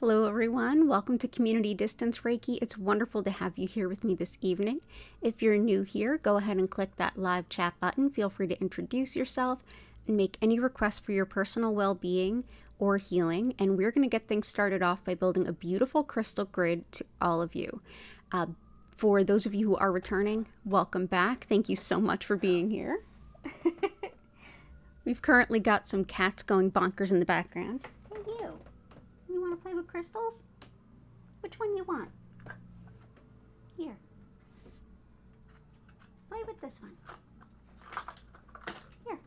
Hello everyone, welcome to Community Distance Reiki. It's wonderful to have you here with me this evening. If you're new here, go ahead and click that live chat button. Feel free to introduce yourself and make any requests for your personal well-being or healing. And we're going to get things started off by building a beautiful crystal grid to all of you. For those of you who are returning, welcome back. Thank you so much for being here. We've currently got some cats going bonkers in the background. Thank you. You want to play with crystals? Which one you want? Here. Play with this one. Here.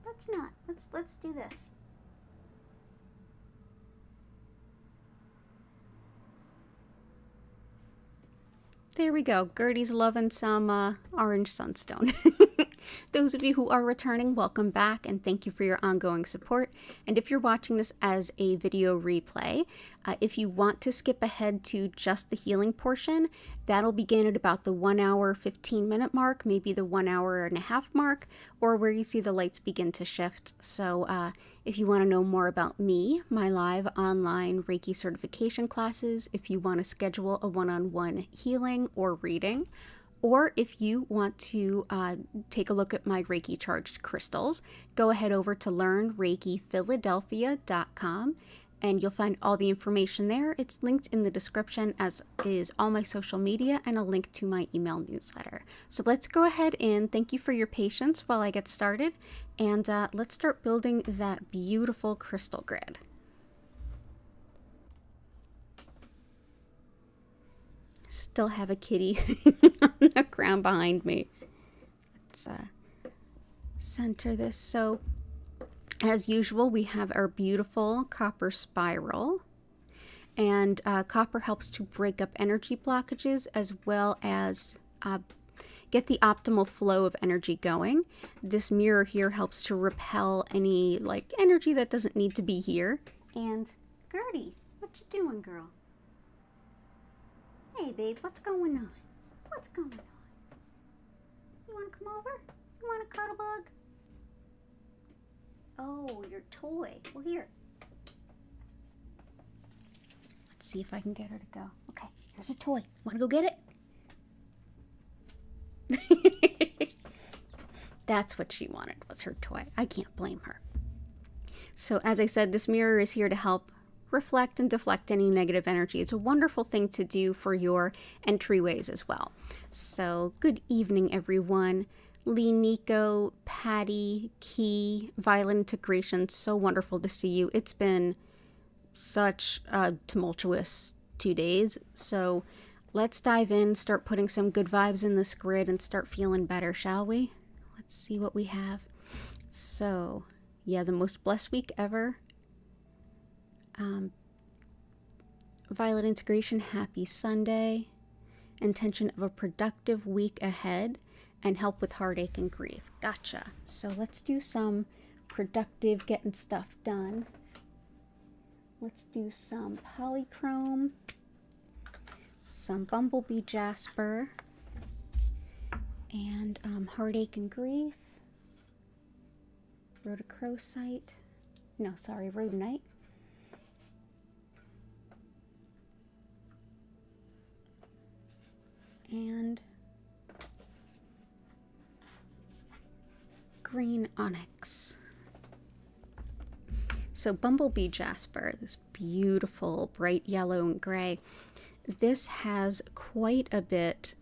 Let's not. Let's do this. There we go. Gertie's loving some orange sunstone. Those of you who are returning, welcome back and thank you for your ongoing support. And if you're watching this as a video replay, if you want to skip ahead to just the healing portion, that'll begin at about the 1 hour, 15-minute mark, maybe the 1 hour and a half mark, or where you see the lights begin to shift. So if you want to know more about me, my live online Reiki certification classes, if you want to schedule a one-on-one healing or reading, or if you want to take a look at my Reiki charged crystals, go ahead over to learnreikiphiladelphia.com and you'll find all the information there. It's linked in the description, as is all my social media and a link to my email newsletter. So let's go ahead and thank you for your patience while I get started, and let's start building that beautiful crystal grid. Still have a kitty on the ground behind me. Let's center this. So as usual, we have our beautiful copper spiral, and copper helps to break up energy blockages as well as get the optimal flow of energy going. This mirror here helps to repel any energy that doesn't need to be here. And Gertie, what you doing, girl? Hey, babe, what's going on? What's going on? You want to come over? You want a cuddle bug? Oh, your toy. Well, here. Let's see if I can get her to go. Okay, here's a toy. Want to go get it? That's what she wanted, was her toy. I can't blame her. So, as I said, this mirror is here to help reflect and deflect any negative energy. It's a wonderful thing to do for your entryways as well. So good evening, everyone. Lee, Nico, Patty, Key, Violet Integration, so wonderful to see you. It's been such a tumultuous 2 days. So let's dive in, start putting some good vibes in this grid and start feeling better, shall we? Let's see what we have. So yeah, the most blessed week ever. Violet Integration, happy Sunday. Intention of a productive week ahead and help with heartache and grief. Gotcha. So let's do some productive getting stuff done. Let's do some polychrome, some bumblebee jasper, and heartache and grief, rhodochrosite. No, sorry, rhodonite. And green onyx. So bumblebee jasper, this beautiful bright yellow and gray, this has quite a bit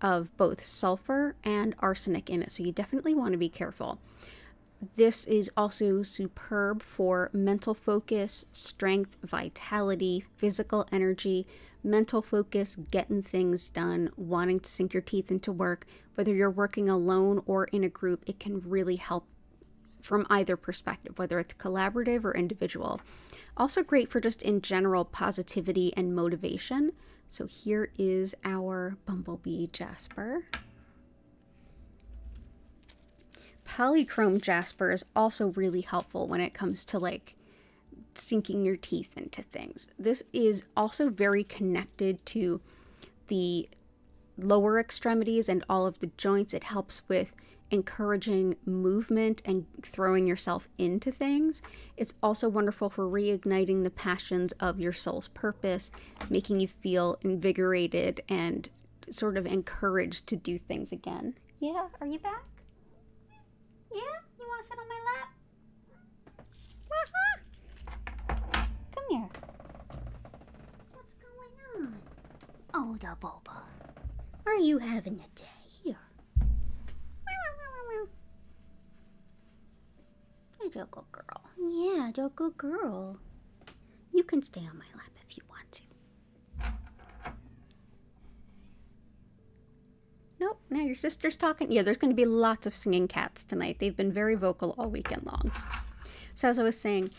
of both sulfur and arsenic in it, so you definitely want to be careful. This is also superb for mental focus, strength, vitality, physical energy, mental focus, getting things done, wanting to sink your teeth into work. Whether you're working alone or in a group, it can really help from either perspective, whether it's collaborative or individual. Also great for just in general positivity and motivation. So here is our bumblebee jasper. Polychrome jasper is also really helpful when it comes to sinking your teeth into things. This is also very connected to the lower extremities and all of the joints. It helps with encouraging movement and throwing yourself into things. It's also wonderful for reigniting the passions of your soul's purpose, making you feel invigorated and sort of encouraged to do things again. Yeah, are you back? Yeah? You want to sit on my lap? Come here. What's going on? Oh, the boba. Are you having a day? Here. You're a good girl. Yeah, you're a good girl. You can stay on my lap if you want to. Nope, now your sister's talking. Yeah, there's going to be lots of singing cats tonight. They've been very vocal all weekend long. So as I was saying,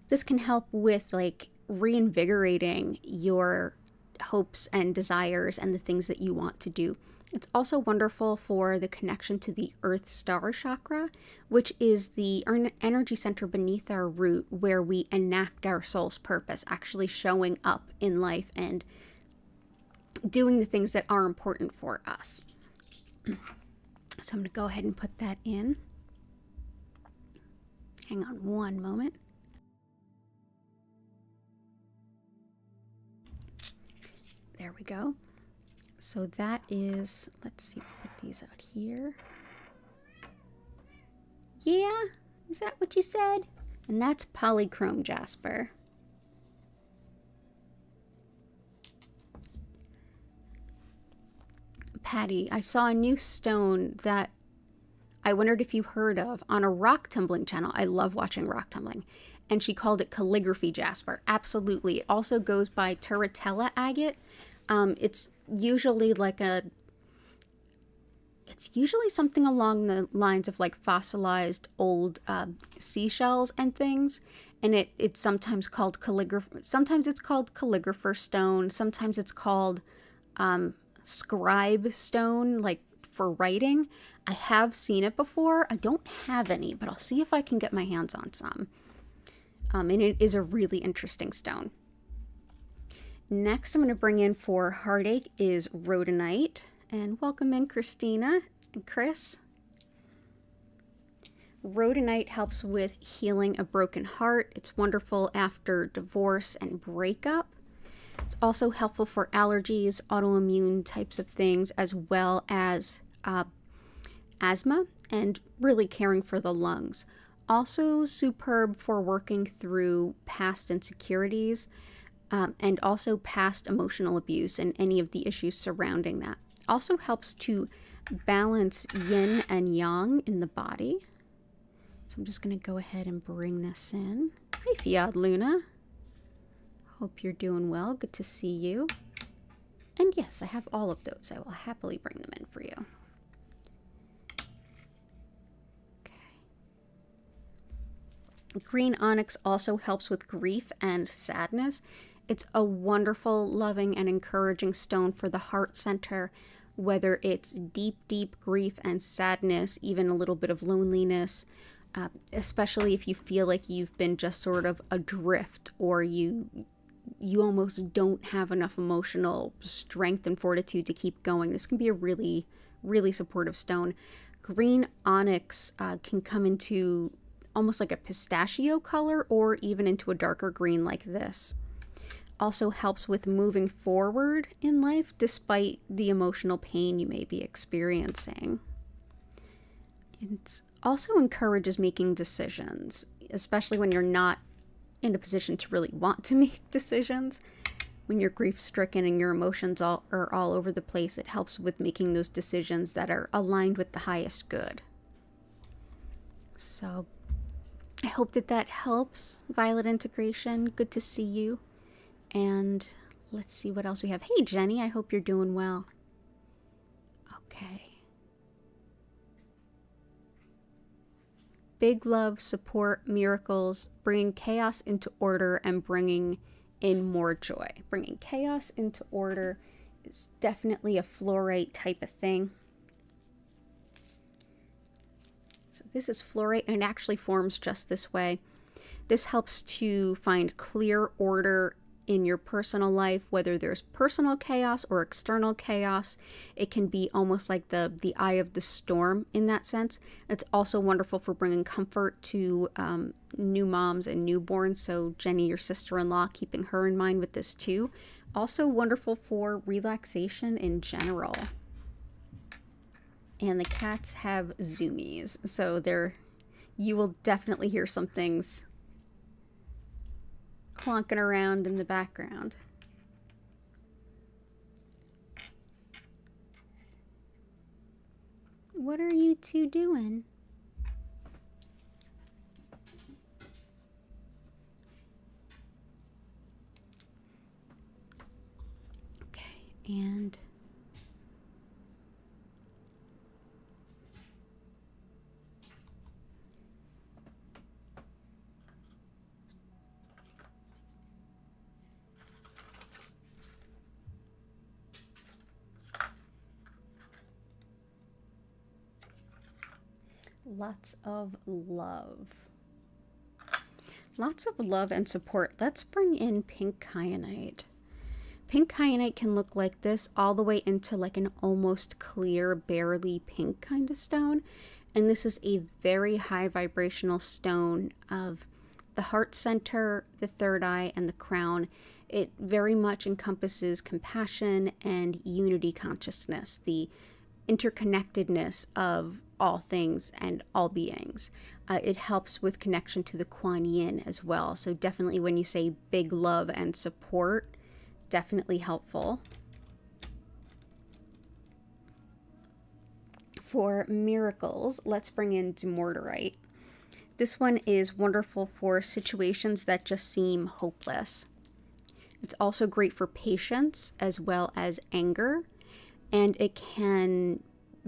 this can help with like reinvigorating your hopes and desires and the things that you want to do. It's also wonderful for the connection to the Earth Star Chakra, which is the energy center beneath our root where we enact our soul's purpose, actually showing up in life and doing the things that are important for us. So I'm going to go ahead and put that in. Hang on one moment. There we go. So that is, let's see, put these out here. Yeah, is that what you said? And that's polychrome jasper. Patty, I saw a new stone that I wondered if you heard of on a rock tumbling channel. I love watching rock tumbling. And she called it calligraphy jasper. Absolutely. It also goes by turritella agate. It's usually something along the lines of like fossilized old seashells and things. And it's sometimes called sometimes it's called calligrapher stone. Sometimes it's called scribe stone, like for writing. I have seen it before. I don't have any, but I'll see if I can get my hands on some. And it is a really interesting stone. Next, I'm going to bring in for heartache is rhodonite. And welcome in Christina and Chris. Rhodonite helps with healing a broken heart. It's wonderful after divorce and breakup. It's also helpful for allergies, autoimmune types of things, as well as asthma and really caring for the lungs. Also superb for working through past insecurities. And also past emotional abuse and any of the issues surrounding that. Also helps to balance yin and yang in the body. So I'm just going to go ahead and bring this in. Hi, Fiat Luna. Hope you're doing well. Good to see you. And yes, I have all of those. I will happily bring them in for you. Okay. Green onyx also helps with grief and sadness. It's a wonderful, loving, and encouraging stone for the heart center, whether it's deep, deep grief and sadness, even a little bit of loneliness, especially if you feel like you've been just sort of adrift or you almost don't have enough emotional strength and fortitude to keep going. This can be a really, really supportive stone. Green onyx can come into almost like a pistachio color or even into a darker green like this. Also helps with moving forward in life despite the emotional pain you may be experiencing. It also encourages making decisions, especially when you're not in a position to really want to make decisions. When you're grief-stricken and your emotions are all over the place, it helps with making those decisions that are aligned with the highest good. So I hope that helps. Violet Integration, good to see you. And let's see what else we have. Hey, Jenny, I hope you're doing well. Okay. Big love, support, miracles, bringing chaos into order and bringing in more joy. Bringing chaos into order is definitely a fluorite type of thing. So this is fluorite and it actually forms just this way. This helps to find clear order in your personal life, whether there's personal chaos or external chaos. It can be almost like the eye of the storm in that sense. It's also wonderful for bringing comfort to new moms and newborns. So Jenny, your sister-in-law, keeping her in mind with this too. Also wonderful for relaxation in general. And the cats have zoomies, so you will definitely hear some things clonking around in the background. What are you two doing? Okay, and lots of love. Lots of love and support. Let's bring in pink kyanite. Pink kyanite can look like this all the way into like an almost clear, barely pink kind of stone. And this is a very high vibrational stone of the heart center, the third eye, and the crown. It very much encompasses compassion and unity consciousness, the interconnectedness of all things and all beings. It helps with connection to the Kuan Yin as well. So definitely when you say big love and support, definitely helpful. For miracles, let's bring in dumortierite. This one is wonderful for situations that just seem hopeless. It's also great for patience as well as anger, and it can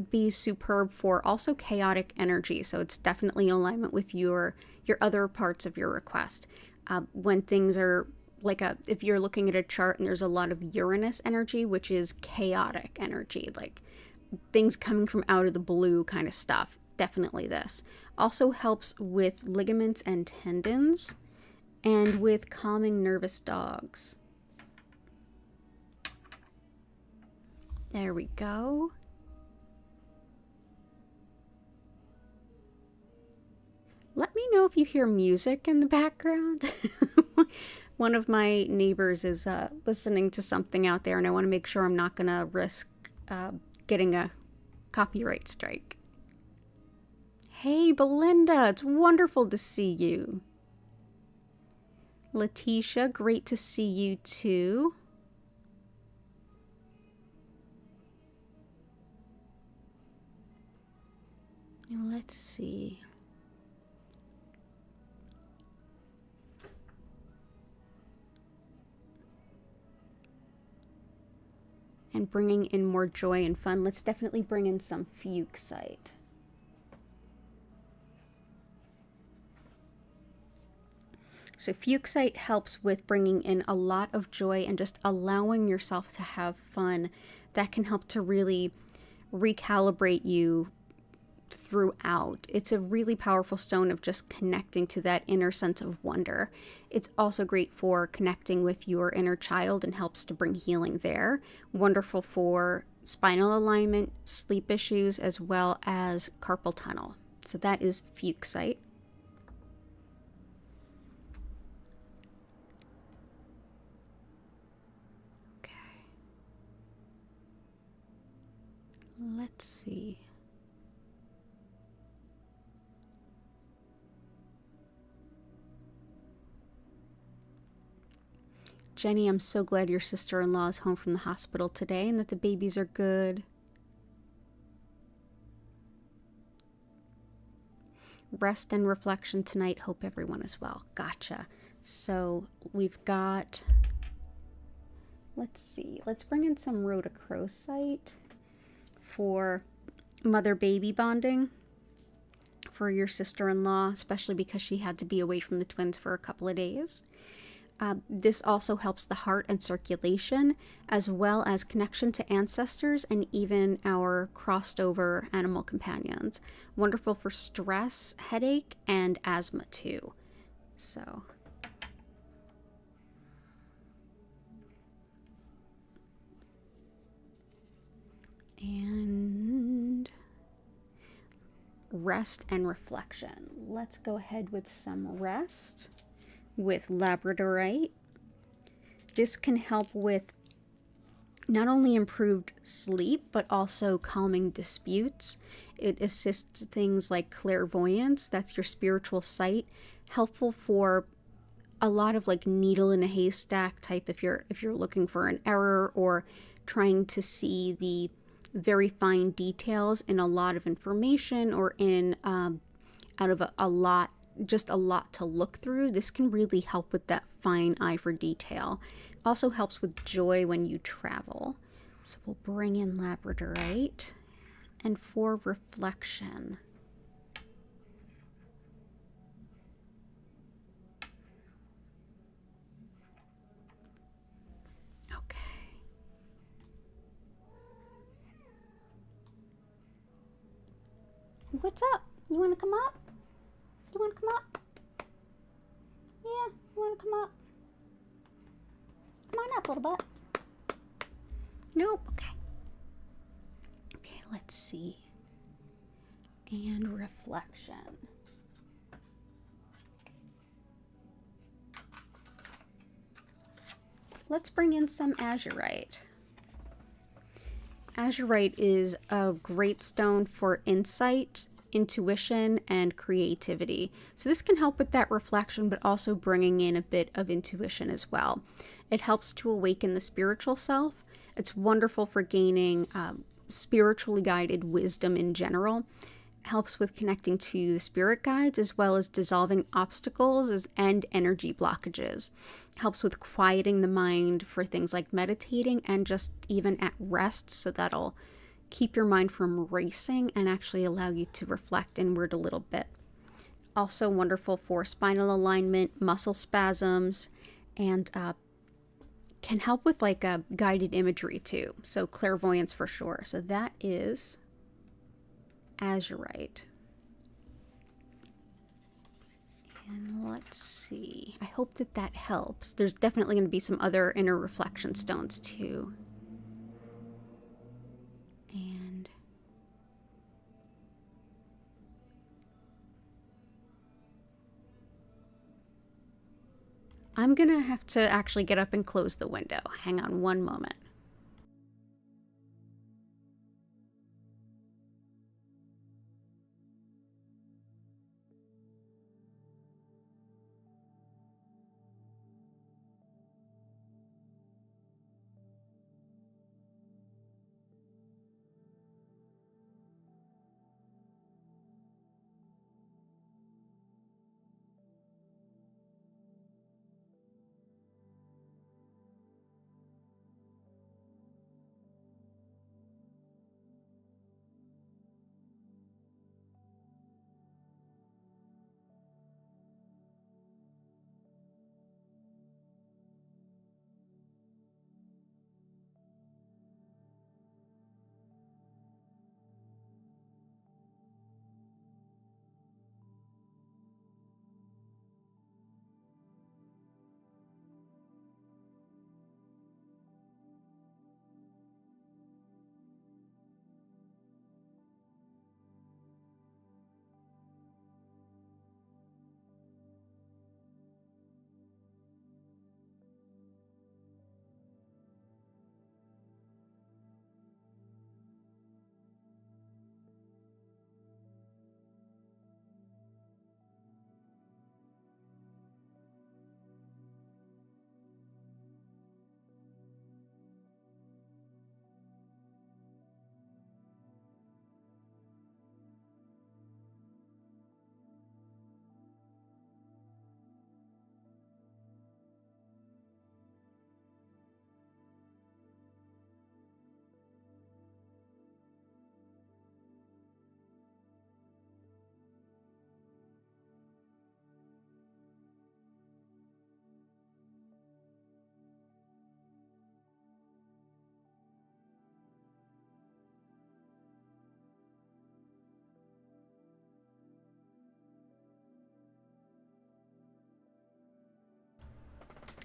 be superb for also chaotic energy. So it's definitely in alignment with your other parts of your request. When things are like if you're looking at a chart and there's a lot of Uranus energy, which is chaotic energy, like things coming from out of the blue kind of stuff, definitely this. Also helps with ligaments and tendons and with calming nervous dogs. There we go. Let me know if you hear music in the background. One of my neighbors is listening to something out there, and I want to make sure I'm not going to risk getting a copyright strike. Hey, Belinda, it's wonderful to see you. Letitia, great to see you too. Let's see. And bringing in more joy and fun, let's definitely bring in some fuchsite. So fuchsite helps with bringing in a lot of joy and just allowing yourself to have fun. That can help to really recalibrate you throughout. It's a really powerful stone of just connecting to that inner sense of wonder. It's also great for connecting with your inner child and helps to bring healing there. Wonderful for spinal alignment, sleep issues, as well as carpal tunnel. So that is fuchsite. Okay. Let's see. Jenny, I'm so glad your sister-in-law is home from the hospital today and that the babies are good. Rest and reflection tonight. Hope everyone is well. Gotcha. So we've got, let's see, let's bring in some rhodochrosite for mother-baby bonding for your sister-in-law, especially because she had to be away from the twins for a couple of days. This also helps the heart and circulation, as well as connection to ancestors and even our crossed over animal companions. Wonderful for stress, headache, and asthma too. So And rest and reflection. Let's go ahead with some rest with labradorite. This can help with not only improved sleep, but also calming disputes. It assists things like clairvoyance, that's your spiritual sight, helpful for a lot of like needle in a haystack type if you're looking for an error or trying to see the very fine details in a lot of information or in out of a lot, just a lot to look through. This can really help with that fine eye for detail. Also helps with joy when you travel. So we'll bring in labradorite. And for reflection, okay. What's up? You want to come up? You want to come up? Yeah, you want to come up? Come on up, little butt. Nope. Okay. Okay, let's see. And reflection. Let's bring in some azurite. Azurite is a great stone for insight, intuition, and creativity. So this can help with that reflection, but also bringing in a bit of intuition as well. It helps to awaken the spiritual self. It's wonderful for gaining spiritually guided wisdom in general. Helps with connecting to the spirit guides as well as dissolving obstacles and energy blockages. Helps with quieting the mind for things like meditating and just even at rest, so that'll keep your mind from racing and actually allow you to reflect inward a little bit. Also wonderful for spinal alignment, muscle spasms, and can help with like a guided imagery too. So clairvoyance for sure. So that is azurite. And let's see. I hope that that helps. There's definitely going to be some other inner reflection stones too. And I'm going to have to actually get up and close the window. Hang on one moment.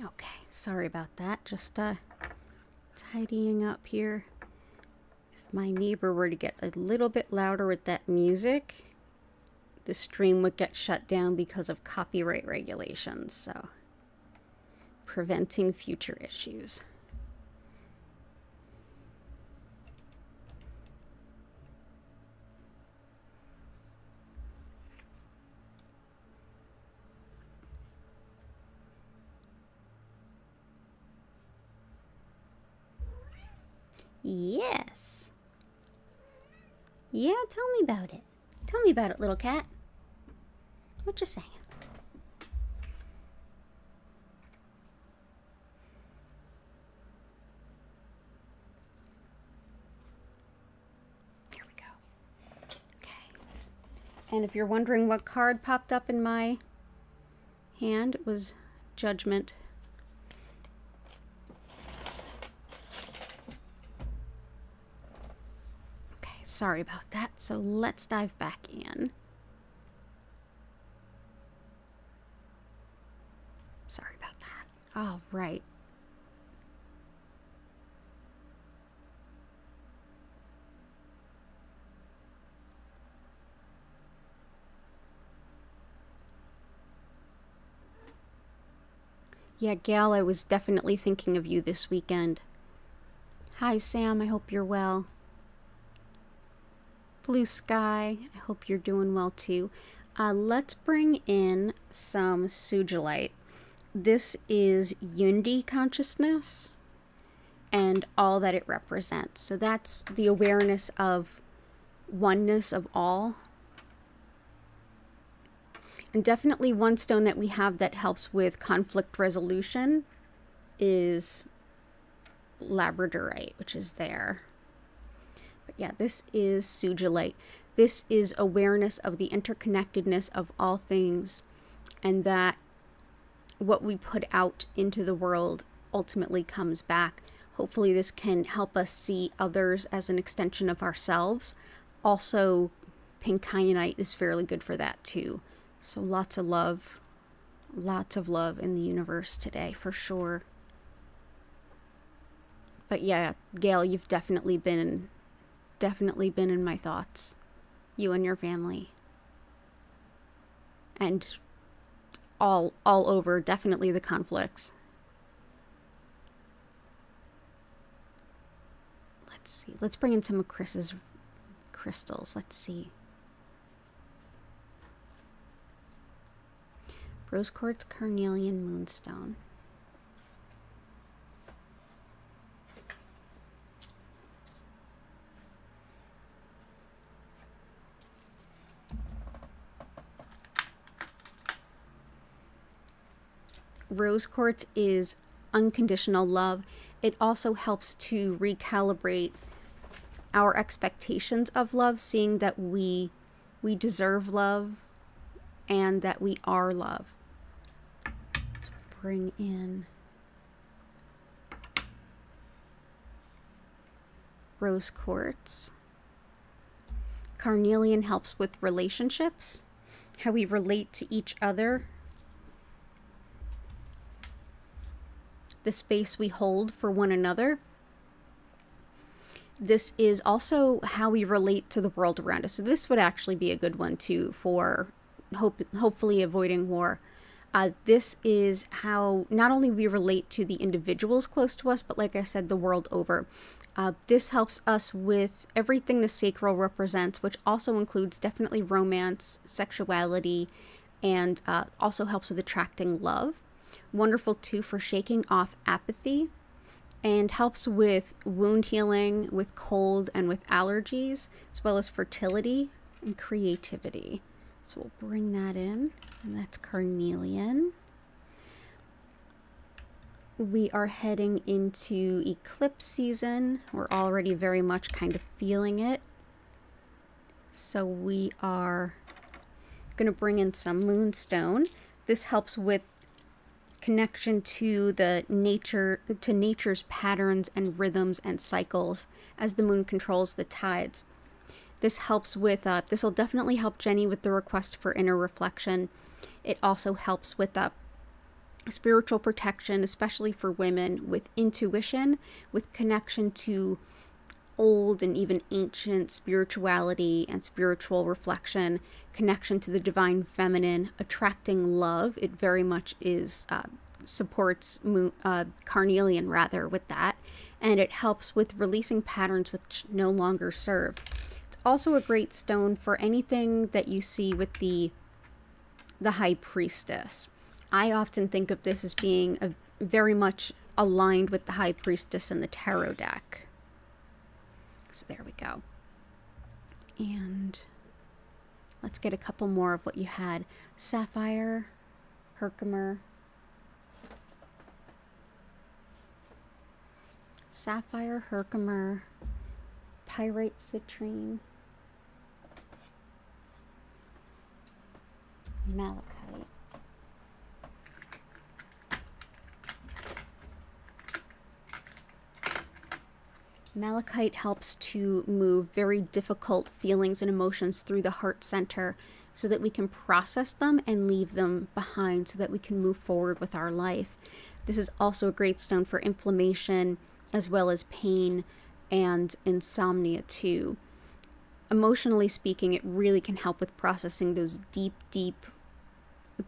Okay, sorry about that. Just tidying up here. my neighbor were to get a little bit louder with that music, the stream would get shut down because of copyright regulations, so preventing future issues. Yes. Yeah, tell me about it. Tell me about it, little cat. What you saying? Here we go. Okay. And if you're wondering what card popped up in my hand, it was Judgment. Sorry about that. So let's dive back in. Sorry about that. All right. Yeah, Gail, I was definitely thinking of you this weekend. Hi, Sam. I hope you're well. Blue Sky, I hope you're doing well too. Let's bring in some Sujilite. This is unity consciousness and all that it represents. So that's the awareness of oneness of all. And definitely one stone that we have that helps with conflict resolution is Labradorite, which is there. But yeah, this is Sujilite. This is awareness of the interconnectedness of all things, and that what we put out into the world ultimately comes back. Hopefully this can help us see others as an extension of ourselves. Also, pink kyanite is fairly good for that too. So lots of love in the universe today, for sure. But yeah, Gail, you've definitely been in my thoughts. You and your family. And all over, definitely the conflicts. Let's see. Let's bring in some of Chris's crystals. Let's see. Rose quartz, carnelian, moonstone. Rose quartz is unconditional love. It also helps to recalibrate our expectations of love, seeing that we deserve love and that we are love. Let's bring in rose quartz. Carnelian helps with relationships, how we relate to each other, the space we hold for one another. This is also how we relate to the world around us. So this would actually be a good one too for hopefully avoiding war. This is how not only we relate to the individuals close to us, but like I said, the world over. This helps us with everything the sacral represents, which also includes definitely romance, sexuality, and also helps with attracting love. Wonderful too for shaking off apathy, and helps with wound healing, with cold, and with allergies, as well as fertility and creativity. So we'll bring that in, and that's carnelian. We are heading into eclipse season. We're already very much kind of feeling it. So we are going to bring in some moonstone. This helps with connection to nature's patterns and rhythms and cycles as the moon controls the tides. This helps with, this will definitely help Jenny with the request for inner reflection. It also helps with spiritual protection, especially for women, with intuition, with connection to old and even ancient spirituality and spiritual reflection, connection to the divine feminine, attracting love. It very much is supports carnelian rather with that, and it helps with releasing patterns which no longer serve. It's also a great stone for anything that you see with the High Priestess. I often think of this as being very much aligned with the High Priestess in the tarot deck. So there we go. And let's get a couple more of what you had. Sapphire, Herkimer, Sapphire, Herkimer, Pyrite Citrine, Malachite. Malachite helps to move very difficult feelings and emotions through the heart center so that we can process them and leave them behind so that we can move forward with our life. This is also a great stone for inflammation as well as pain and insomnia too. Emotionally speaking, it really can help with processing those deep,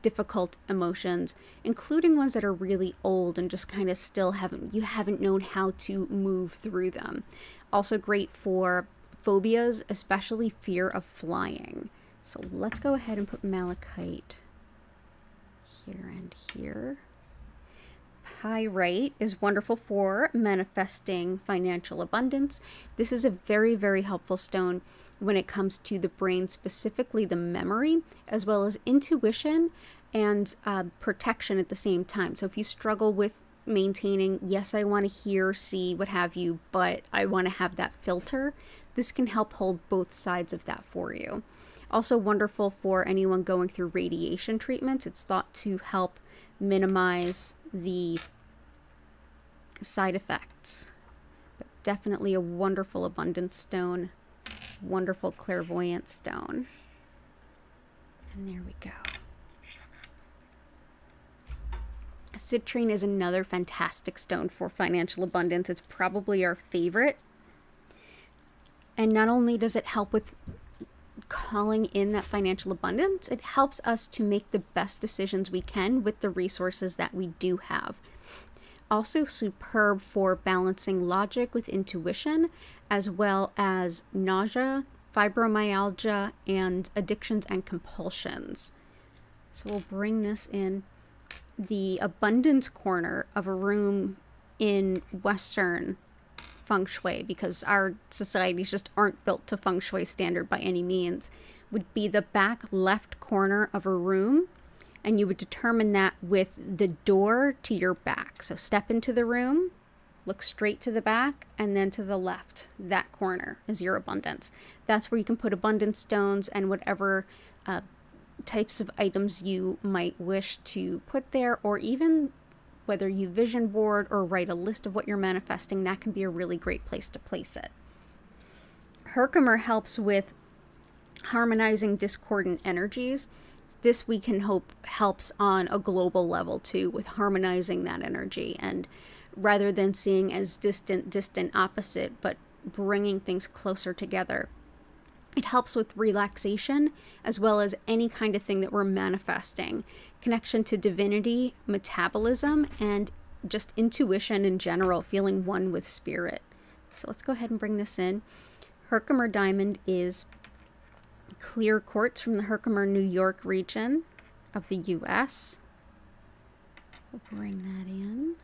difficult emotions, including ones that are really old and just kind of still haven't known how to move through them. Also great for phobias, especially fear of flying. So let's go ahead and put malachite here and here. Pyrite is wonderful for manifesting financial abundance. This is a very, very helpful stone when it comes to the brain, specifically the memory, as well as intuition and protection at the same time. So if you struggle with maintaining, yes, I want to hear, see, what have you, but I want to have that filter, this can help hold both sides of that for you. Also wonderful for anyone going through radiation treatments. It's thought to help minimize the side effects, but definitely a wonderful abundance stone, wonderful clairvoyant stone. And there we go. Citrine is another fantastic stone for financial abundance. It's probably our favorite. And not only does it help with calling in that financial abundance, it helps us to make the best decisions we can with the resources that we do have. Also superb for balancing logic with intuition, as well as nausea, fibromyalgia, and addictions and compulsions. So we'll bring this in the abundance corner of a room in Western feng shui, because our societies just aren't built to feng shui standard by any means, would be the back left corner of a room, and you would determine that with the door to your back. So step into the room, look straight to the back, and then to the left. That corner is your abundance. That's where you can put abundance stones and whatever types of items you might wish to put there, or even whether you vision board or write a list of what you're manifesting, that can be a really great place to place it. Herkimer helps with harmonizing discordant energies. This we can hope helps on a global level too, with harmonizing that energy, and rather than seeing as distant opposite, but bringing things closer together. It helps with relaxation, as well as any kind of thing that we're manifesting. Connection to divinity, metabolism, and just intuition in general, feeling one with spirit. So let's go ahead and bring this in. Herkimer diamond is clear quartz from the Herkimer, New York region of the US. We'll bring that in.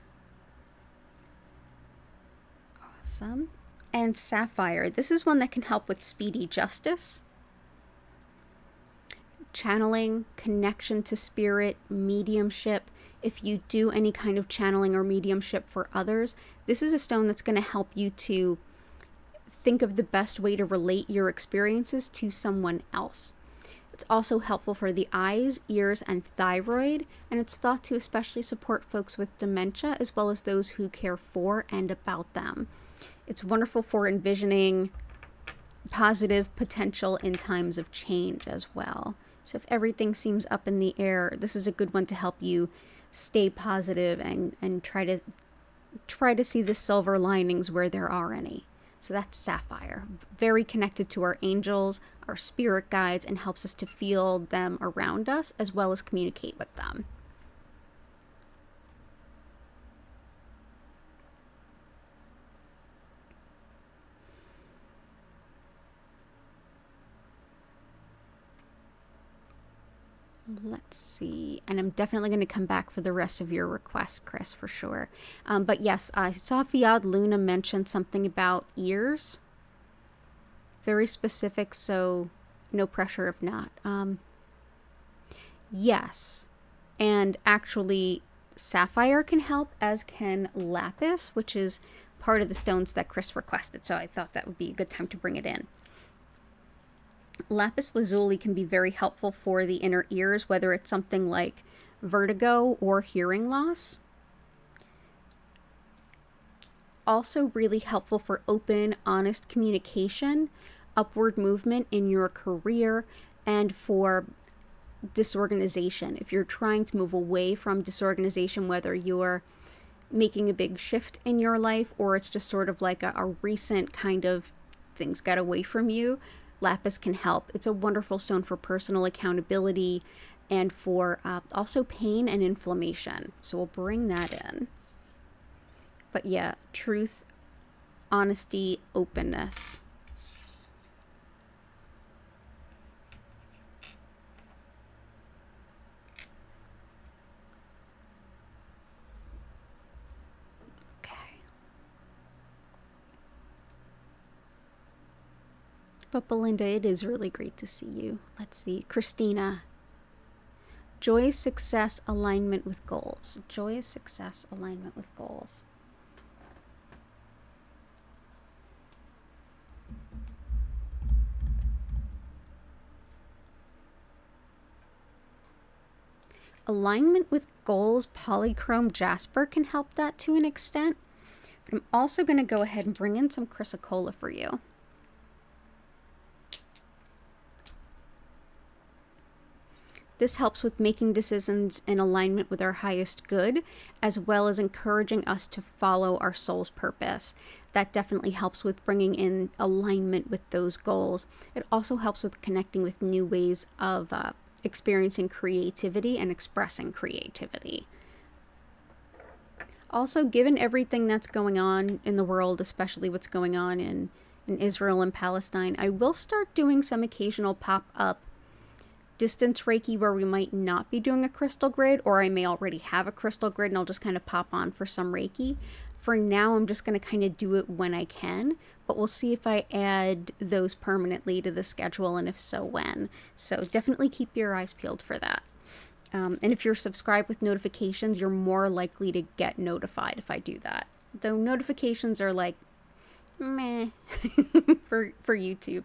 Awesome. And sapphire. This is one that can help with speedy justice, channeling, connection to spirit, mediumship. If you do any kind of channeling or mediumship for others, this is a stone that's going to help you to think of the best way to relate your experiences to someone else. It's also helpful for the eyes, ears, and thyroid, and it's thought to especially support folks with dementia, as well as those who care for and about them. It's wonderful for envisioning positive potential in times of change as well. So if everything seems up in the air, this is a good one to help you stay positive and try to see the silver linings where there are any. So that's sapphire. Very connected to our angels, our spirit guides, and helps us to feel them around us as well as communicate with them. Let's see. And I'm definitely going to come back for the rest of your requests, Chris, for sure. But yes, I saw Fiad Luna mention something about ears. Very specific, so no pressure if not. Yes. And actually, sapphire can help, as can lapis, which is part of the stones that Chris requested. So I thought that would be a good time to bring it in. Lapis lazuli can be very helpful for the inner ears, whether it's something like vertigo or hearing loss. Also really helpful for open, honest communication, upward movement in your career, and for disorganization. If you're trying to move away from disorganization, whether you're making a big shift in your life or it's just sort of like a recent kind of things got away from you, lapis can help. It's a wonderful stone for personal accountability and for also pain and inflammation. So we'll bring that in. But yeah, truth, honesty, openness. But Belinda, it is really great to see you. Let's see. Christina. Joy, success, alignment with goals. Joy, success, alignment with goals. Alignment with goals, polychrome jasper can help that to an extent. But I'm also going to go ahead and bring in some chrysocolla for you. This helps with making decisions in alignment with our highest good, as well as encouraging us to follow our soul's purpose. That definitely helps with bringing in alignment with those goals. It also helps with connecting with new ways of experiencing creativity and expressing creativity. Also, given everything that's going on in the world, especially what's going on in Israel and Palestine, I will start doing some occasional pop-up distance Reiki where we might not be doing a crystal grid, or I may already have a crystal grid and I'll just kind of pop on for some Reiki. For now, I'm just going to kind of do it when I can, but we'll see if I add those permanently to the schedule, and if so, when. So definitely keep your eyes peeled for that. And if you're subscribed with notifications, you're more likely to get notified if I do that. Though notifications are like, meh, for YouTube.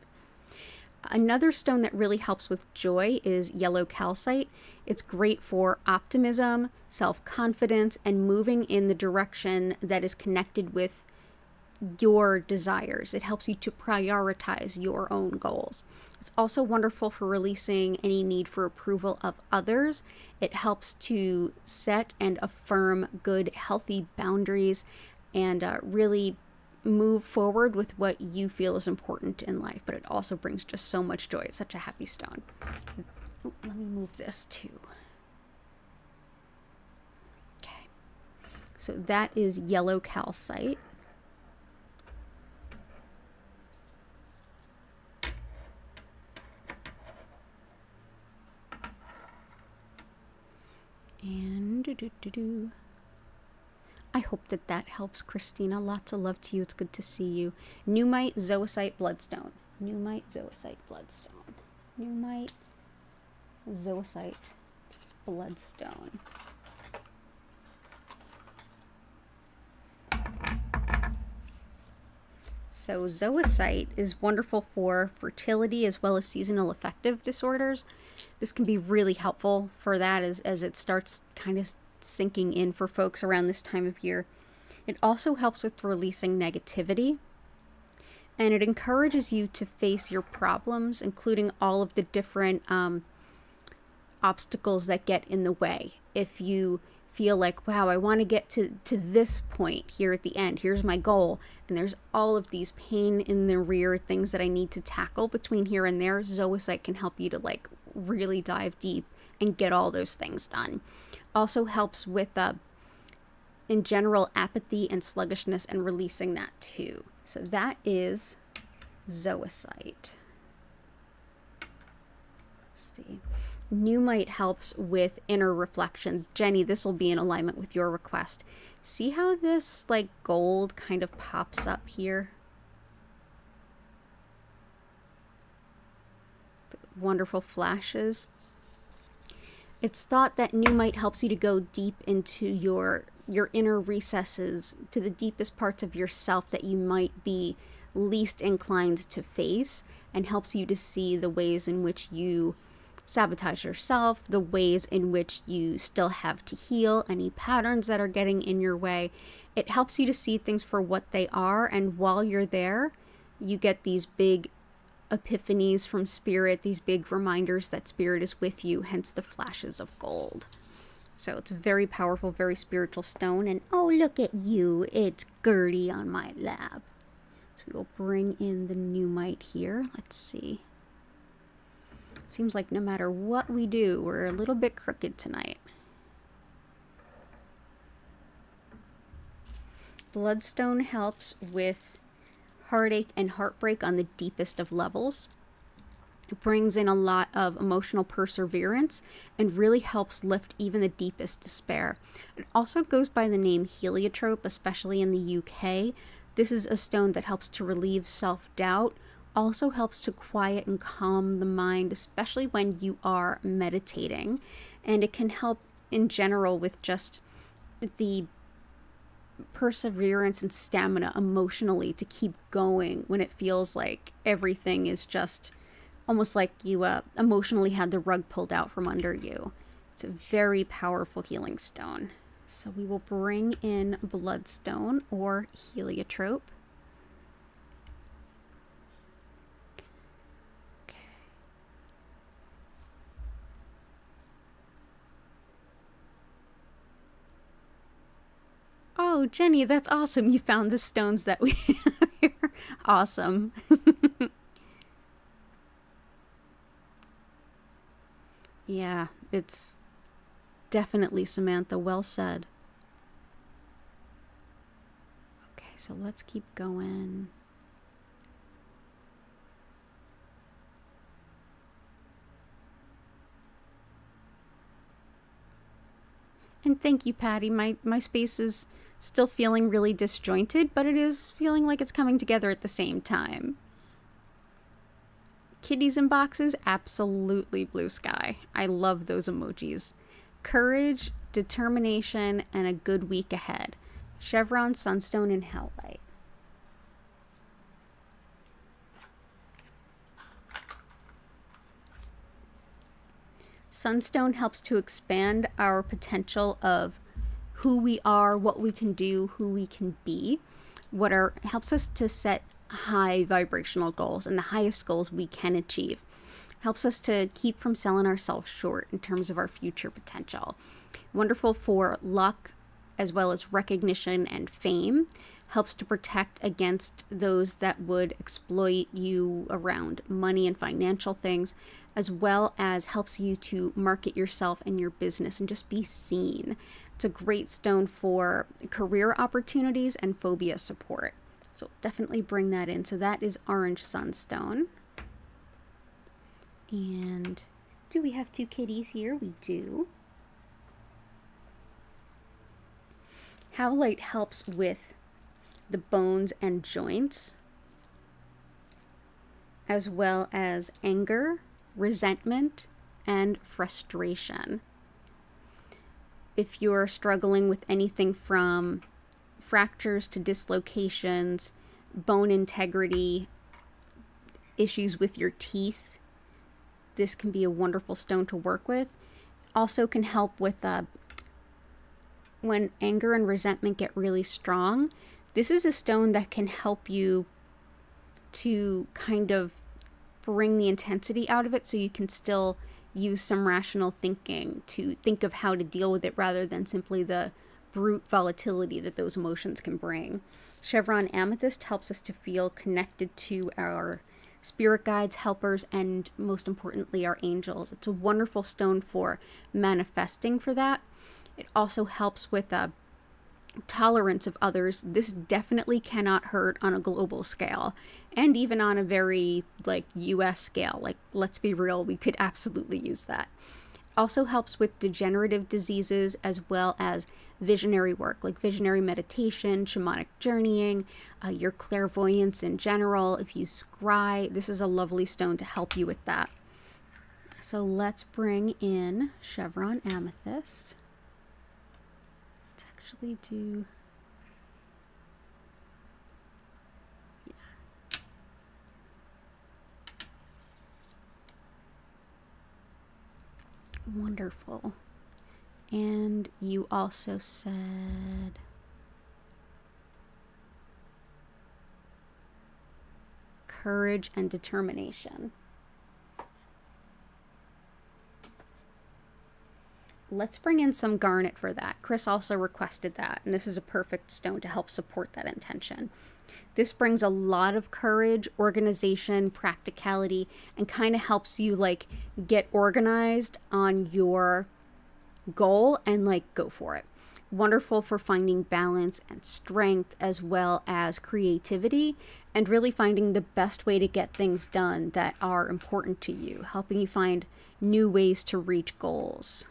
Another stone that really helps with joy is yellow calcite. It's great for optimism, self-confidence, and moving in the direction that is connected with your desires. It helps you to prioritize your own goals. It's also wonderful for releasing any need for approval of others. It helps to set and affirm good, healthy boundaries and really move forward with what you feel is important in life, but it also brings just so much joy. It's such a happy stone. Oh, let me move this too. Okay, so that is yellow calcite. And I hope that helps, Christina. Lots of love to you. It's good to see you. Numite, zoisite, bloodstone. Numite, zoisite, bloodstone. Numite, zoisite, bloodstone. So zoisite is wonderful for fertility as well as seasonal affective disorders. This can be really helpful for that as it starts kind of sinking in for folks around this time of year. It also helps with releasing negativity, and it encourages you to face your problems, including all of the different obstacles that get in the way. If you feel like, wow, I want to get to this point here at the end. Here's my goal. And there's all of these pain in the rear things that I need to tackle between here and there. Zoisite can help you to like really dive deep and get all those things done. Also helps with in general apathy and sluggishness and releasing that too. So that is Zoisite. Let's see. Numite helps with inner reflections. Jenny, this will be in alignment with your request. See how this like gold kind of pops up here? The wonderful flashes. It's thought that Numite helps you to go deep into your inner recesses, to the deepest parts of yourself that you might be least inclined to face, and helps you to see the ways in which you sabotage yourself, the ways in which you still have to heal, any patterns that are getting in your way. It helps you to see things for what they are, and while you're there, you get these big epiphanies from spirit, these big reminders that spirit is with you, hence the flashes of gold. So it's a very powerful, very spiritual stone, and oh, look at you, it's Gertie on my lap. So we'll bring in the Numite here. Let's see. Seems like no matter what we do, we're a little bit crooked tonight. Bloodstone helps with heartache and heartbreak on the deepest of levels. It brings in a lot of emotional perseverance and really helps lift even the deepest despair. It also goes by the name heliotrope, especially in the UK. This is a stone that helps to relieve self-doubt, also helps to quiet and calm the mind, especially when you are meditating. And it can help in general with just the perseverance and stamina emotionally to keep going when it feels like everything is just almost like you emotionally had the rug pulled out from under you. It's a very powerful healing stone. So we will bring in Bloodstone or heliotrope. Oh, Jenny, that's awesome. You found the stones that we have here. Awesome. Yeah, it's definitely Samantha. Well said. Okay, so let's keep going. And thank you, Patty. My space is still feeling really disjointed, but it is feeling like it's coming together at the same time. Kitties in boxes, absolutely blue sky. I love those emojis. Courage, determination, and a good week ahead. Chevron, Sunstone, and Helllight. Sunstone helps to expand our potential of who we are, what we can do, who we can be. Helps us to set high vibrational goals and the highest goals we can achieve. Helps us to keep from selling ourselves short in terms of our future potential. Wonderful for luck as well as recognition and fame. Helps to protect against those that would exploit you around money and financial things, as well as helps you to market yourself and your business and just be seen. It's a great stone for career opportunities and phobia support. So definitely bring that in. So that is Orange Sunstone. And do we have two kitties here? We do. Howlite helps with the bones and joints, as well as anger, resentment, and frustration. If you're struggling with anything from fractures to dislocations, bone integrity, issues with your teeth, this can be a wonderful stone to work with. Also can help with when anger and resentment get really strong. This is a stone that can help you to kind of bring the intensity out of it so you can still use some rational thinking to think of how to deal with it rather than simply the brute volatility that those emotions can bring. Chevron Amethyst helps us to feel connected to our spirit guides, helpers, and most importantly, our angels. It's a wonderful stone for manifesting for that. It also helps with tolerance of others. This definitely cannot hurt on a global scale, and even on a very like US scale. Like, let's be real, we could absolutely use that. Also helps with degenerative diseases as well as visionary work, like visionary meditation, shamanic journeying, your clairvoyance in general. If you scry, this is a lovely stone to help you with that. So let's bring in Chevron Amethyst. Let's actually do... Wonderful. And you also said courage and determination. Let's bring in some garnet for that. Chris also requested that, and this is a perfect stone to help support that intention. This brings a lot of courage, organization, practicality, and kind of helps you like get organized on your goal and like go for it. Wonderful for finding balance and strength as well as creativity and really finding the best way to get things done that are important to you, helping you find new ways to reach goals,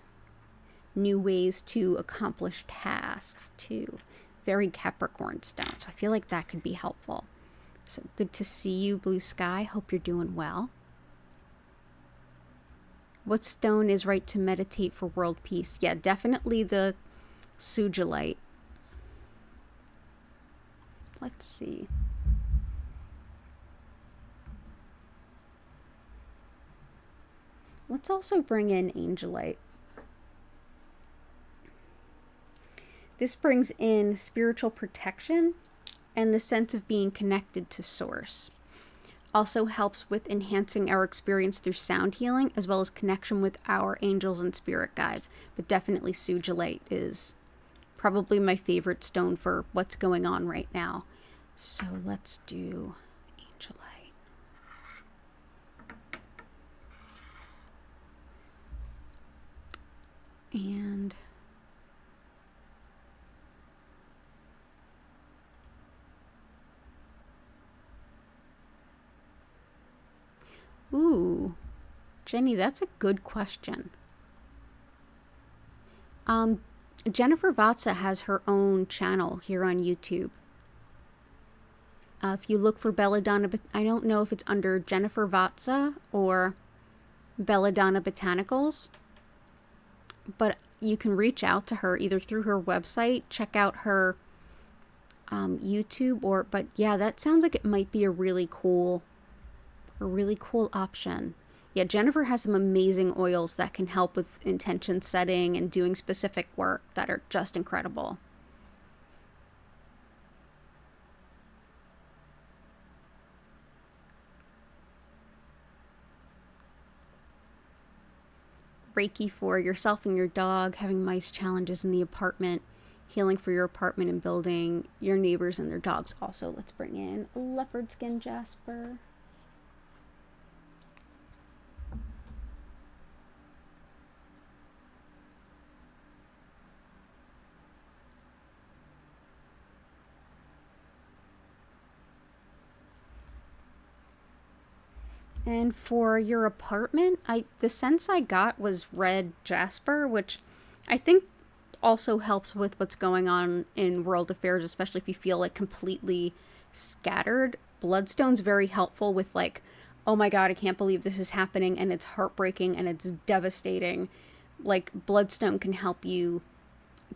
new ways to accomplish tasks too. Very Capricorn stone, so I feel like that could be helpful. So good to see you, Blue Sky. Hope you're doing well. What stone is right to meditate for world peace? Yeah, definitely the sugilite. Let's see. Let's also bring in angelite. This brings in spiritual protection and the sense of being connected to source. Also helps with enhancing our experience through sound healing as well as connection with our angels and spirit guides. But definitely sugilite is probably my favorite stone for what's going on right now. So let's do angelite. And ooh, Jenny, that's a good question. Jennifer Vatsa has her own channel here on YouTube. If you look for Belladonna, I don't know if it's under Jennifer Vatsa or Belladonna Botanicals, but you can reach out to her either through her website, check out her YouTube, but yeah, that sounds like it might be a really cool option. Yeah, Jennifer has some amazing oils that can help with intention setting and doing specific work that are just incredible. Reiki for yourself and your dog, having mice challenges in the apartment, healing for your apartment and building, your neighbors and their dogs. Also, let's bring in leopard skin jasper. And for your apartment, the sense I got was red jasper, which I think also helps with what's going on in world affairs, especially if you feel like completely scattered. Bloodstone's very helpful with like, oh my god, I can't believe this is happening and it's heartbreaking and it's devastating. Like, bloodstone can help you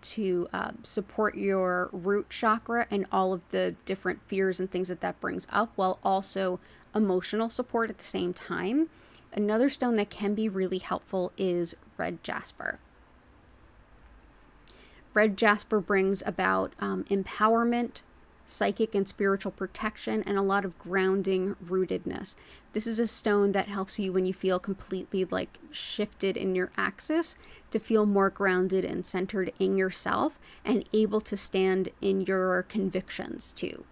to support your root chakra and all of the different fears and things that brings up, while also emotional support at the same time. Another stone that can be really helpful is red jasper. Red jasper brings about empowerment, psychic and spiritual protection, and a lot of grounding rootedness. This is a stone that helps you when you feel completely like shifted in your axis to feel more grounded and centered in yourself and able to stand in your convictions too.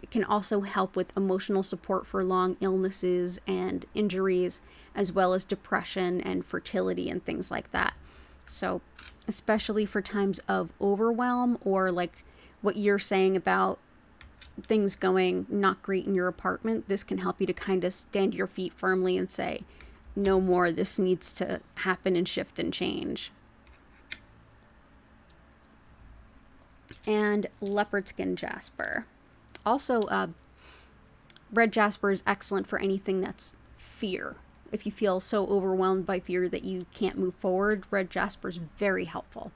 It can also help with emotional support for long illnesses and injuries, as well as depression and fertility and things like that. So especially for times of overwhelm, or like what you're saying about things going not great in your apartment, this can help you to kind of stand your feet firmly and say, no more, this needs to happen and shift and change. And leopard skin jasper. Also, red jasper is excellent for anything that's fear. If you feel so overwhelmed by fear that you can't move forward, red jasper is very helpful.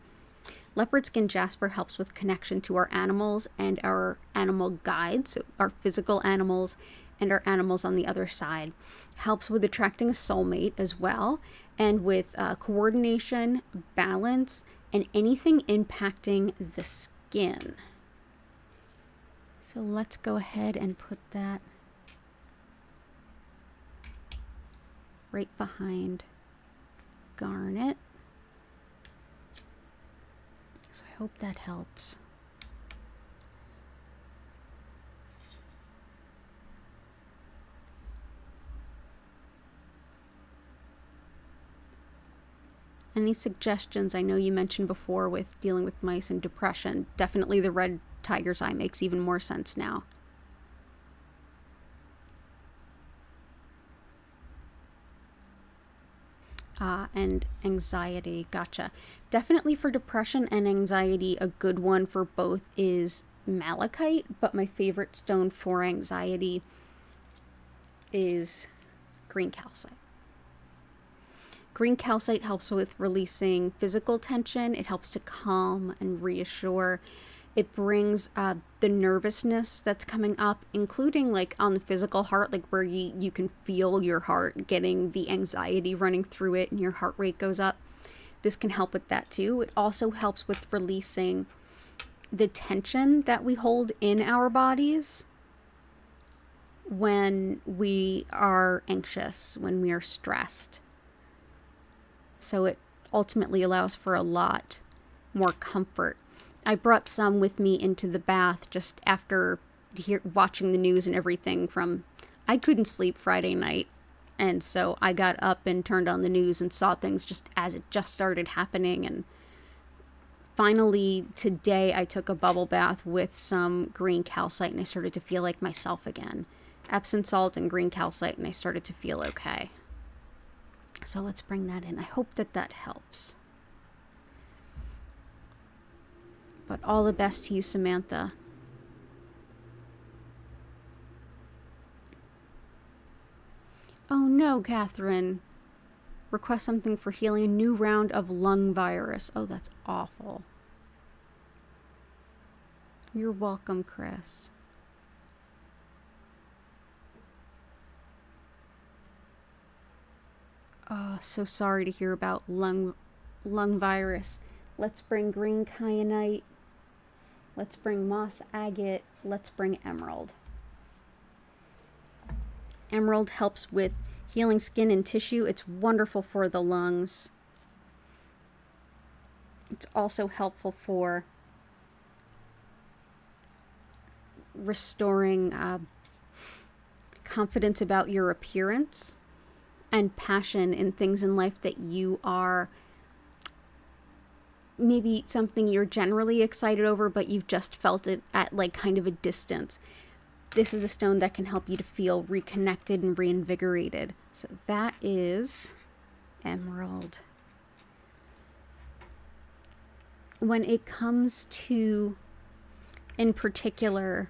Leopard skin jasper helps with connection to our animals and our animal guides, so our physical animals and our animals on the other side. Helps with attracting a soulmate as well, and with coordination, balance, and anything impacting the skin. So let's go ahead and put that right behind garnet. So I hope that helps. Any suggestions? I know you mentioned before with dealing with mice and depression. Definitely the red tiger's eye makes even more sense now. And anxiety. Gotcha. Definitely for depression and anxiety, a good one for both is malachite, but my favorite stone for anxiety is green calcite. Green calcite helps with releasing physical tension. It helps to calm and reassure. It brings the nervousness that's coming up, including like on the physical heart, like where you can feel your heart getting the anxiety running through it and your heart rate goes up. This can help with that too. It also helps with releasing the tension that we hold in our bodies when we are anxious, when we are stressed. So it ultimately allows for a lot more comfort. I brought some with me into the bath just after watching the news and everything I couldn't sleep Friday night. And so I got up and turned on the news and saw things just as it just started happening. And finally today I took a bubble bath with some green calcite and I started to feel like myself again. Epsom salt and green calcite, and I started to feel okay. So let's bring that in. I hope that helps. But all the best to you, Samantha. Oh no, Catherine. Request something for healing a new round of lung virus. Oh, that's awful. You're welcome, Chris. Oh, so sorry to hear about lung virus. Let's bring green kyanite. Let's bring moss agate. Let's bring emerald. Emerald helps with healing skin and tissue. It's wonderful for the lungs. It's also helpful for restoring confidence about your appearance and passion in things in life that you are maybe something you're generally excited over, but you've just felt it at like kind of a distance. This is a stone that can help you to feel reconnected and reinvigorated. So that is emerald. When it comes to, in particular,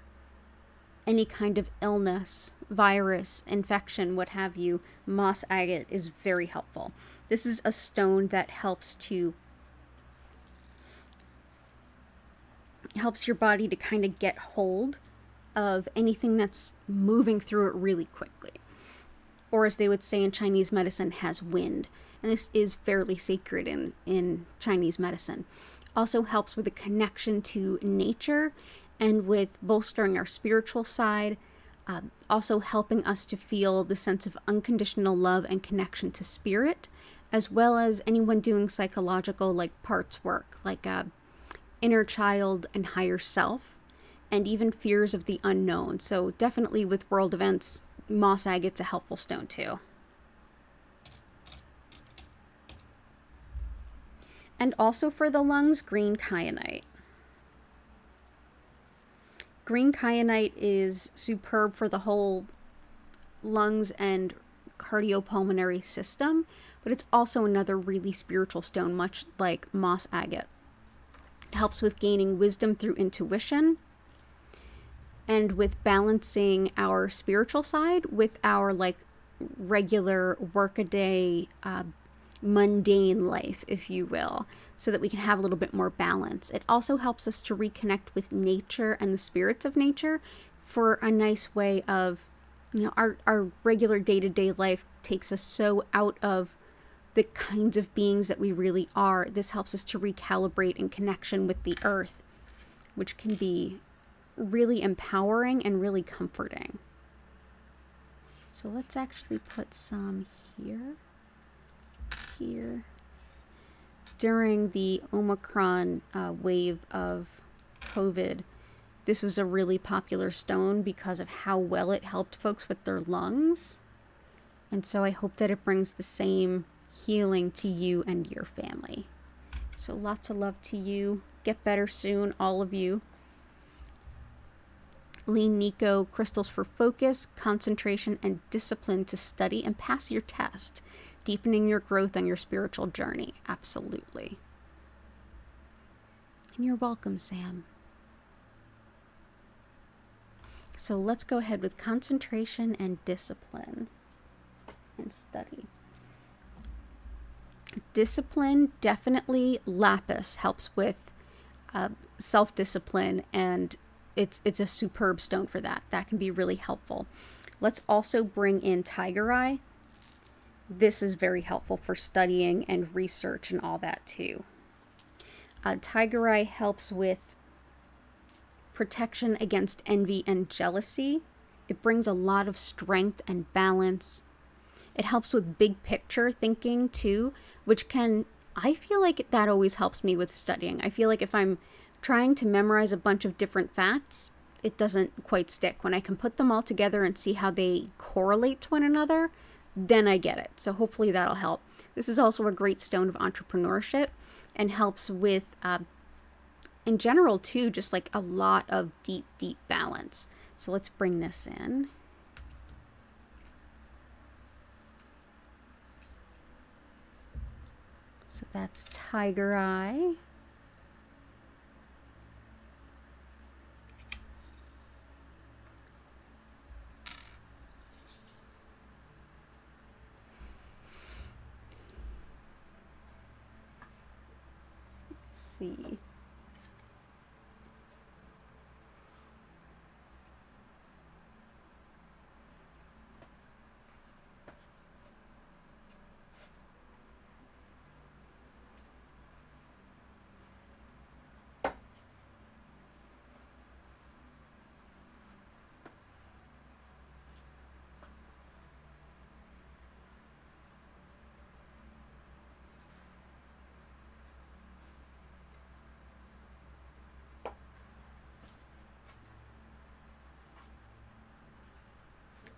any kind of illness, virus, infection, what have you, moss agate is very helpful. This is a stone that helps your body to kind of get hold of anything that's moving through it really quickly. Or as they would say in Chinese medicine, has wind. And this is fairly sacred in Chinese medicine. Also helps with a connection to nature and with bolstering our spiritual side, also helping us to feel the sense of unconditional love and connection to spirit, as well as anyone doing psychological like parts work, like inner child and higher self, and even fears of the unknown. So definitely with world events, moss agate's a helpful stone too. And also for the lungs, green kyanite. Green kyanite is superb for the whole lungs and cardiopulmonary system, but it's also another really spiritual stone, much like moss agate. It helps with gaining wisdom through intuition and with balancing our spiritual side with our like regular workaday mundane life, if you will, so that we can have a little bit more balance. It also helps us to reconnect with nature and the spirits of nature for a nice way of, you know, our regular day-to-day life takes us so out of the kinds of beings that we really are. This helps us to recalibrate in connection with the earth, which can be really empowering and really comforting. So let's actually put some here. During the Omicron wave of COVID, this was a really popular stone because of how well it helped folks with their lungs. And so I hope that it brings the same healing to you and your family. So lots of love to you. Get better soon, all of you. Lean Nico, crystals for focus, concentration, and discipline to study and pass your test. Deepening your growth on your spiritual journey. Absolutely. And you're welcome, Sam. So let's go ahead with concentration and discipline and study. Discipline, definitely lapis helps with self-discipline, and it's a superb stone for that. That can be really helpful. Let's also bring in tiger eye. This is very helpful for studying and research and all that too. Tiger eye helps with protection against envy and jealousy. It brings a lot of strength and balance. It helps with big picture thinking too, which I feel like that always helps me with studying. I feel like if I'm trying to memorize a bunch of different facts, it doesn't quite stick. When I can put them all together and see how they correlate to one another, then I get it. So hopefully that'll help. This is also a great stone of entrepreneurship and helps with, in general too, just like a lot of deep, deep balance. So let's bring this in. So that's tiger eye. See.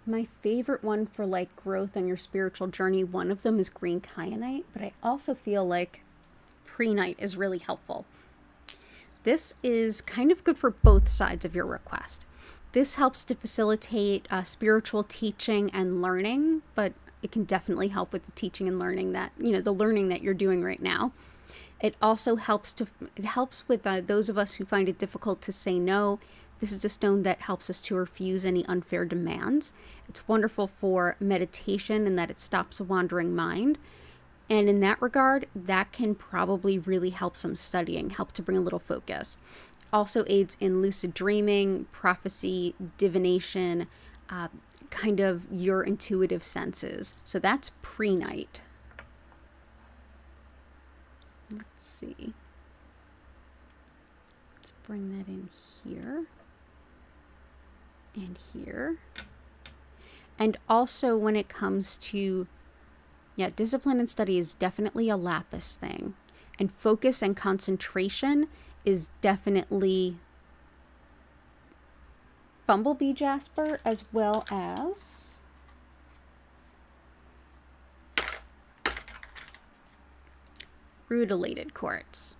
My favorite one for like growth on your spiritual journey, one of them is green kyanite, but I also feel like prehnite is really helpful. This is kind of good for both sides of your request. This helps to facilitate spiritual teaching and learning, but it can definitely help with the teaching and learning that, you know, the learning that you're doing right now. It also helps with those of us who find it difficult to say no. This is a stone that helps us to refuse any unfair demands. It's wonderful for meditation in that it stops a wandering mind. And in that regard, that can probably really help some studying, help to bring a little focus. Also aids in lucid dreaming, prophecy, divination, kind of your intuitive senses. So that's prehnite. Let's see. Let's bring that in here and here. And also when it comes to, yeah, discipline and study is definitely a lapis thing. And focus and concentration is definitely bumblebee jasper, as well as rutilated quartz.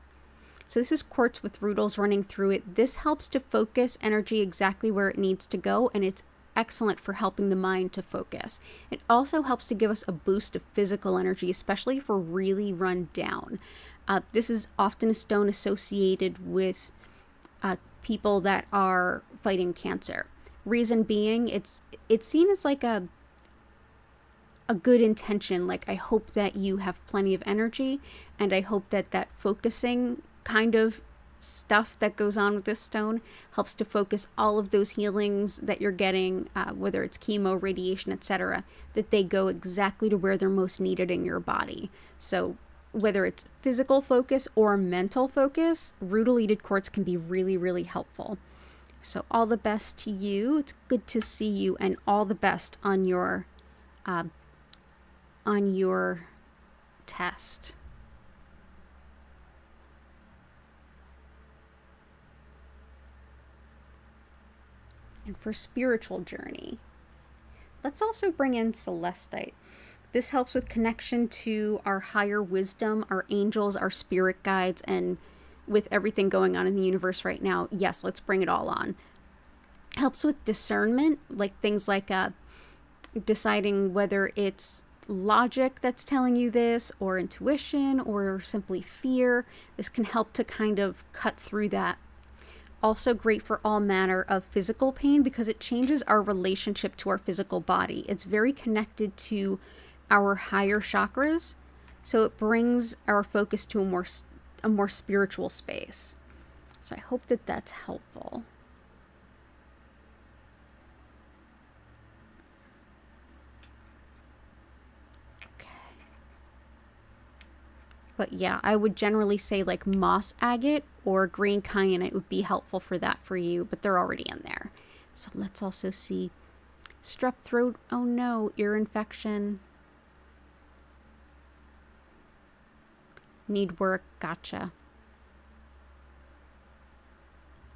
So this is quartz with rutils running through it. This helps to focus energy exactly where it needs to go, and it's excellent for helping the mind to focus. It also helps to give us a boost of physical energy, especially if we're really run down. This is often a stone associated with people that are fighting cancer. Reason being, it's seen as like a good intention. Like, I hope that you have plenty of energy, and I hope that that focusing kind of stuff that goes on with this stone helps to focus all of those healings that you're getting, whether it's chemo, radiation, etc., that they go exactly to where they're most needed in your body. So whether it's physical focus or mental focus, rutilated quartz can be really, really helpful. So all the best to you. It's good to see you, and all the best on your test. And for spiritual journey, let's also bring in celestite. This helps with connection to our higher wisdom, our angels, our spirit guides, and with everything going on in the universe right now, yes, let's bring it all on. Helps with discernment, like things like deciding whether it's logic that's telling you this, or intuition, or simply fear. This can help to kind of cut through that. Also great for all manner of physical pain because it changes our relationship to our physical body. It's very connected to our higher chakras, so it brings our focus to a more spiritual space. So I hope that that's helpful. But yeah, I would generally say like moss agate or green kyanite would be helpful for that for you, but they're already in there. So let's also see strep throat. Oh no, ear infection. Need work. Gotcha.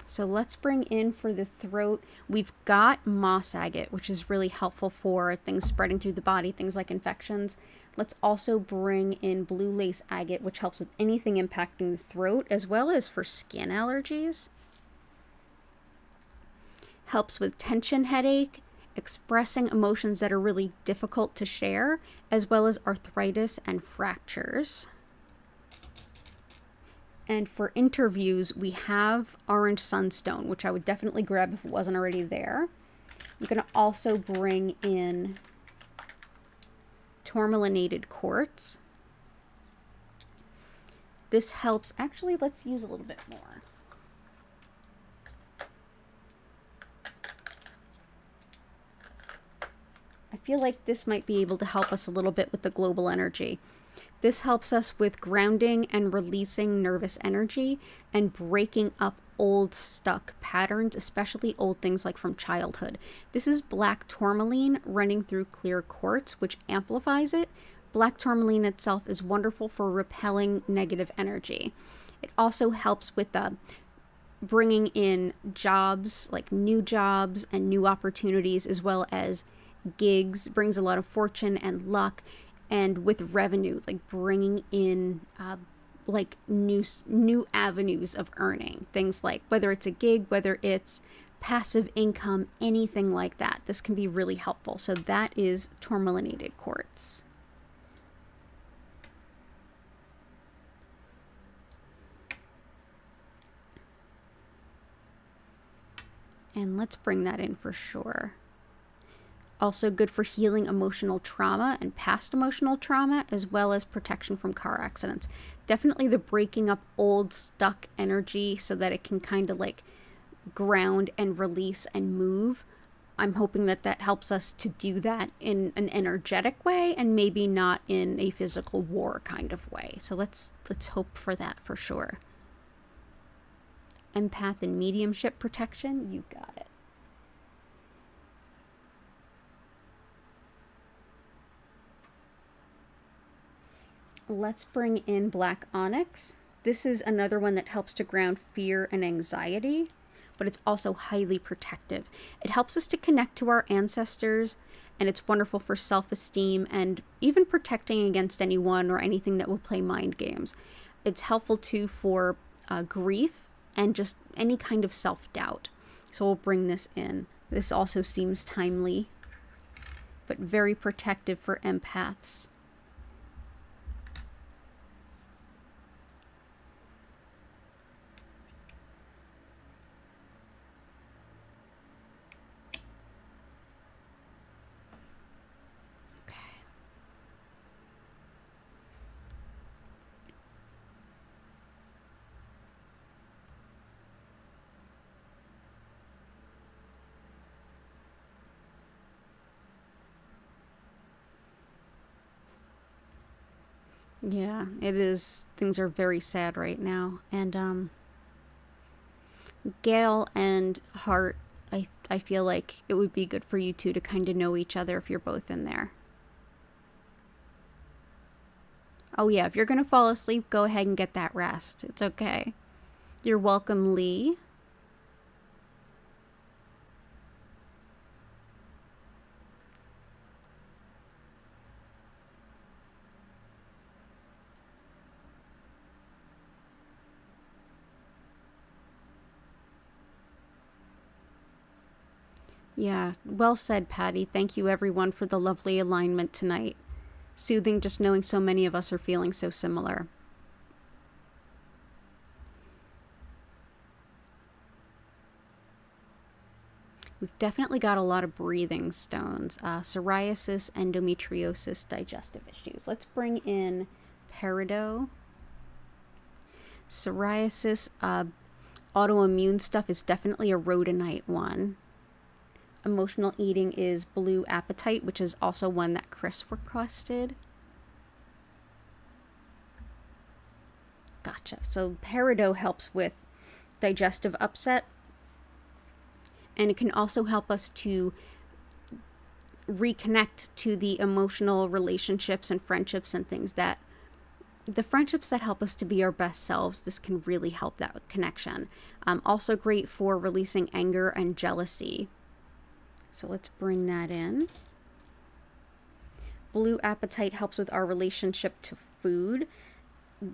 So let's bring in for the throat. We've got moss agate, which is really helpful for things spreading through the body, things like infections. Let's also bring in blue lace agate, which helps with anything impacting the throat, as well as for skin allergies. Helps with tension, headache, expressing emotions that are really difficult to share, as well as arthritis and fractures. And for interviews, we have orange sunstone, which I would definitely grab if it wasn't already there. I'm going to also bring in tourmalinated quartz. This helps. Actually, let's use a little bit more. I feel like this might be able to help us a little bit with the global energy. This helps us with grounding and releasing nervous energy and breaking up old stuck patterns, especially old things like from childhood. This is black tourmaline running through clear quartz, which amplifies it. Black tourmaline itself is wonderful for repelling negative energy. It also helps with bringing in jobs, like new jobs and new opportunities, as well as gigs, brings a lot of fortune and luck. And with revenue, like bringing in like new avenues of earning, things like whether it's a gig, whether it's passive income, anything like that. This can be really helpful. So that is tourmalinated quartz. And let's bring that in for sure. Also good for healing emotional trauma and past emotional trauma, as well as protection from car accidents. Definitely the breaking up old stuck energy so that it can kind of like ground and release and move. I'm hoping that that helps us to do that in an energetic way and maybe not in a physical war kind of way. So let's hope for that for sure. empath and mediumship protection, you got it. Let's bring in black onyx. This is another one that helps to ground fear and anxiety, but it's also highly protective. It helps us to connect to our ancestors, and it's wonderful for self-esteem and even protecting against anyone or anything that will play mind games. It's helpful too for grief and just any kind of self-doubt. So we'll bring this in. This also seems timely, but very protective for empaths. Yeah, it is. Things are very sad right now. And Gail and Hart, I feel like it would be good for you two to kind of know each other if you're both in there. Oh yeah, if you're going to fall asleep, go ahead and get that rest. It's okay. You're welcome, Lee. Yeah, well said, Patty. Thank you, everyone, for the lovely alignment tonight. Soothing just knowing so many of us are feeling so similar. We've definitely got a lot of breathing stones. Psoriasis, endometriosis, digestive issues. Let's bring in peridot. Psoriasis, autoimmune stuff is definitely a rhodonite one. Emotional eating is blue apatite, which is also one that Chris requested. Gotcha. So peridot helps with digestive upset, and it can also help us to reconnect to the emotional relationships and friendships and things that the friendships that help us to be our best selves. This can really help that connection. Also great for releasing anger and jealousy. So let's bring that in. Blue apatite helps with our relationship to food,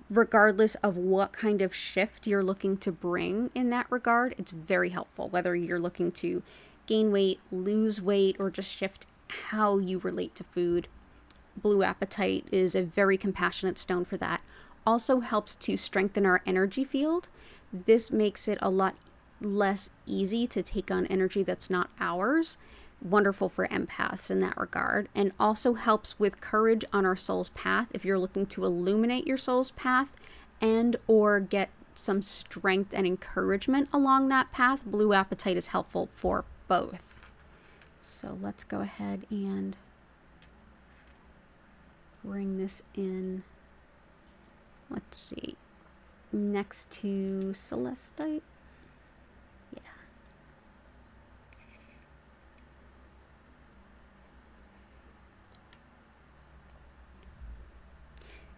regardless of what kind of shift you're looking to bring in that regard. It's very helpful, whether you're looking to gain weight, lose weight, or just shift how you relate to food. Blue apatite is a very compassionate stone for that. Also helps to strengthen our energy field. This makes it a lot less easy to take on energy that's not ours. Wonderful for empaths in that regard, and also helps with courage on our soul's path. If you're looking to illuminate your soul's path and or get some strength and encouragement along that path, blue apatite is helpful for both. So let's go ahead and bring this in. Let's see, next to celestite.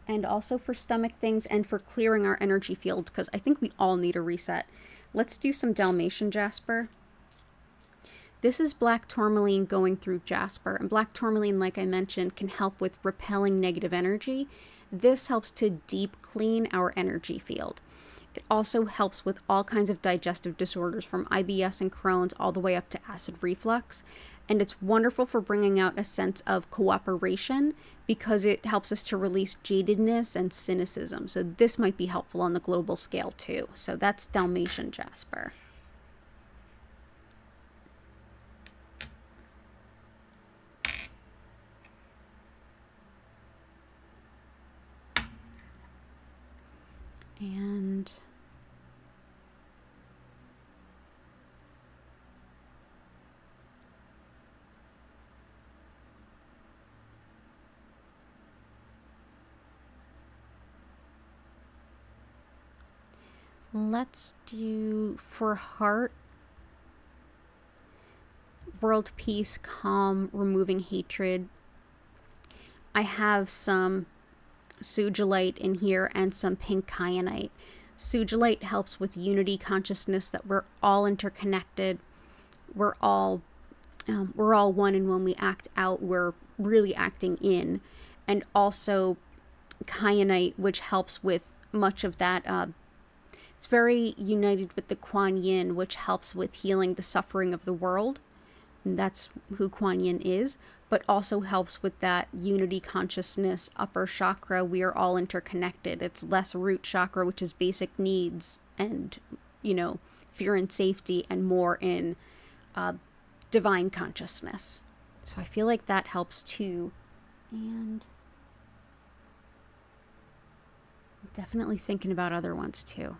And also for stomach things and for clearing our energy fields, because I think we all need a reset. Let's do some Dalmatian jasper. This is black tourmaline going through jasper, and black tourmaline, like I mentioned, can help with repelling negative energy. This helps to deep clean our energy field. It also helps with all kinds of digestive disorders, from IBS and Crohn's all the way up to acid reflux. And it's wonderful for bringing out a sense of cooperation because it helps us to release jadedness and cynicism. So this might be helpful on the global scale too. So that's Dalmatian jasper. And Let's do, for heart, world peace, calm, removing hatred. I have some sugilite in here and some pink kyanite. Sugilite helps with unity consciousness, that we're all interconnected. We're all one, and when we act out, we're really acting in. And also kyanite, which helps with much of that. It's very united with the Kuan Yin, which helps with healing the suffering of the world. And that's who Kuan Yin is, but also helps with that unity consciousness, upper chakra. We are all interconnected. It's less root chakra, which is basic needs and, fear and safety, and more in divine consciousness. So I feel like that helps too. And I'm definitely thinking about other ones too.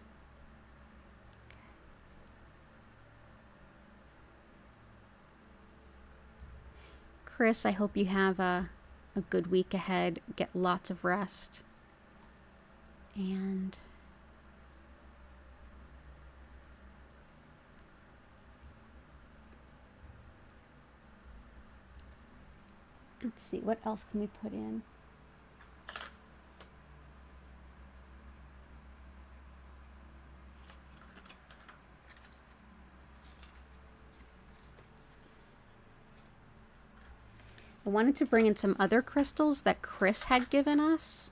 Chris, I hope you have a good week ahead. Get lots of rest. And let's see, what else can we put in? I wanted to bring in some other crystals that Chris had given us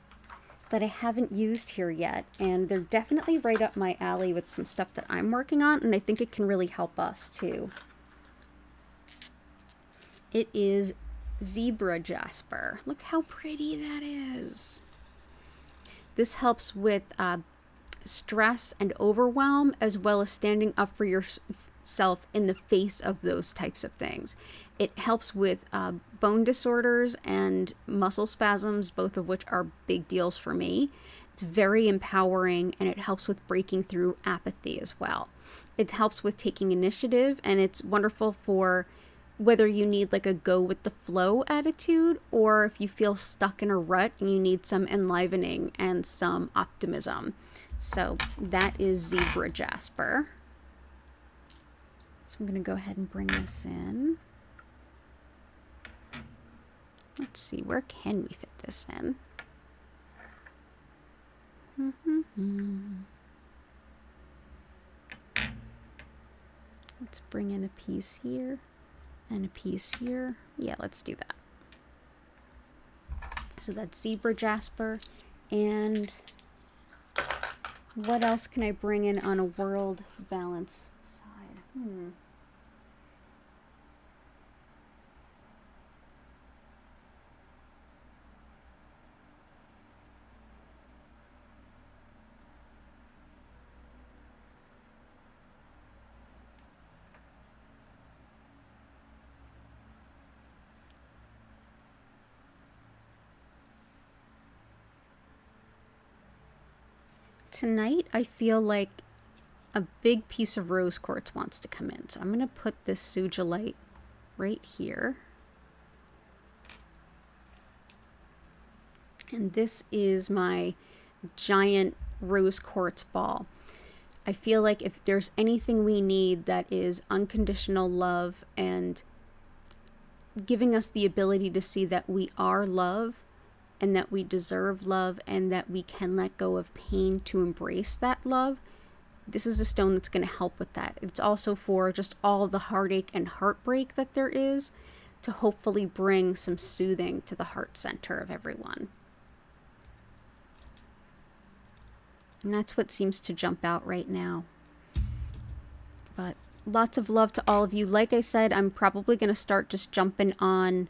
that I haven't used here yet, and they're definitely right up my alley with some stuff that I'm working on, and I think it can really help us too. It is zebra jasper. Look how pretty that is. This helps with stress and overwhelm, as well as standing up for yourself in the face of those types of things. It helps with bone disorders and muscle spasms, both of which are big deals for me. It's very empowering, and it helps with breaking through apathy as well. It helps with taking initiative, and it's wonderful for whether you need like a go with the flow attitude, or if you feel stuck in a rut and you need some enlivening and some optimism. So that is zebra jasper. So I'm going to go ahead and bring this in. Let's see, where can we fit this in? Let's bring in a piece here and a piece here. Yeah, let's do that. So that's zebra jasper. And what else can I bring in on a world balance side? Tonight, I feel like a big piece of rose quartz wants to come in. So I'm going to put this sugilite right here. And this is my giant rose quartz ball. I feel like if there's anything we need that is unconditional love and giving us the ability to see that we are love, and that we deserve love, and that we can let go of pain to embrace that love, this is a stone that's going to help with that. It's also for just all the heartache and heartbreak that there is, to hopefully bring some soothing to the heart center of everyone. And that's what seems to jump out right now. But lots of love to all of you. Like I said, I'm probably going to start just jumping on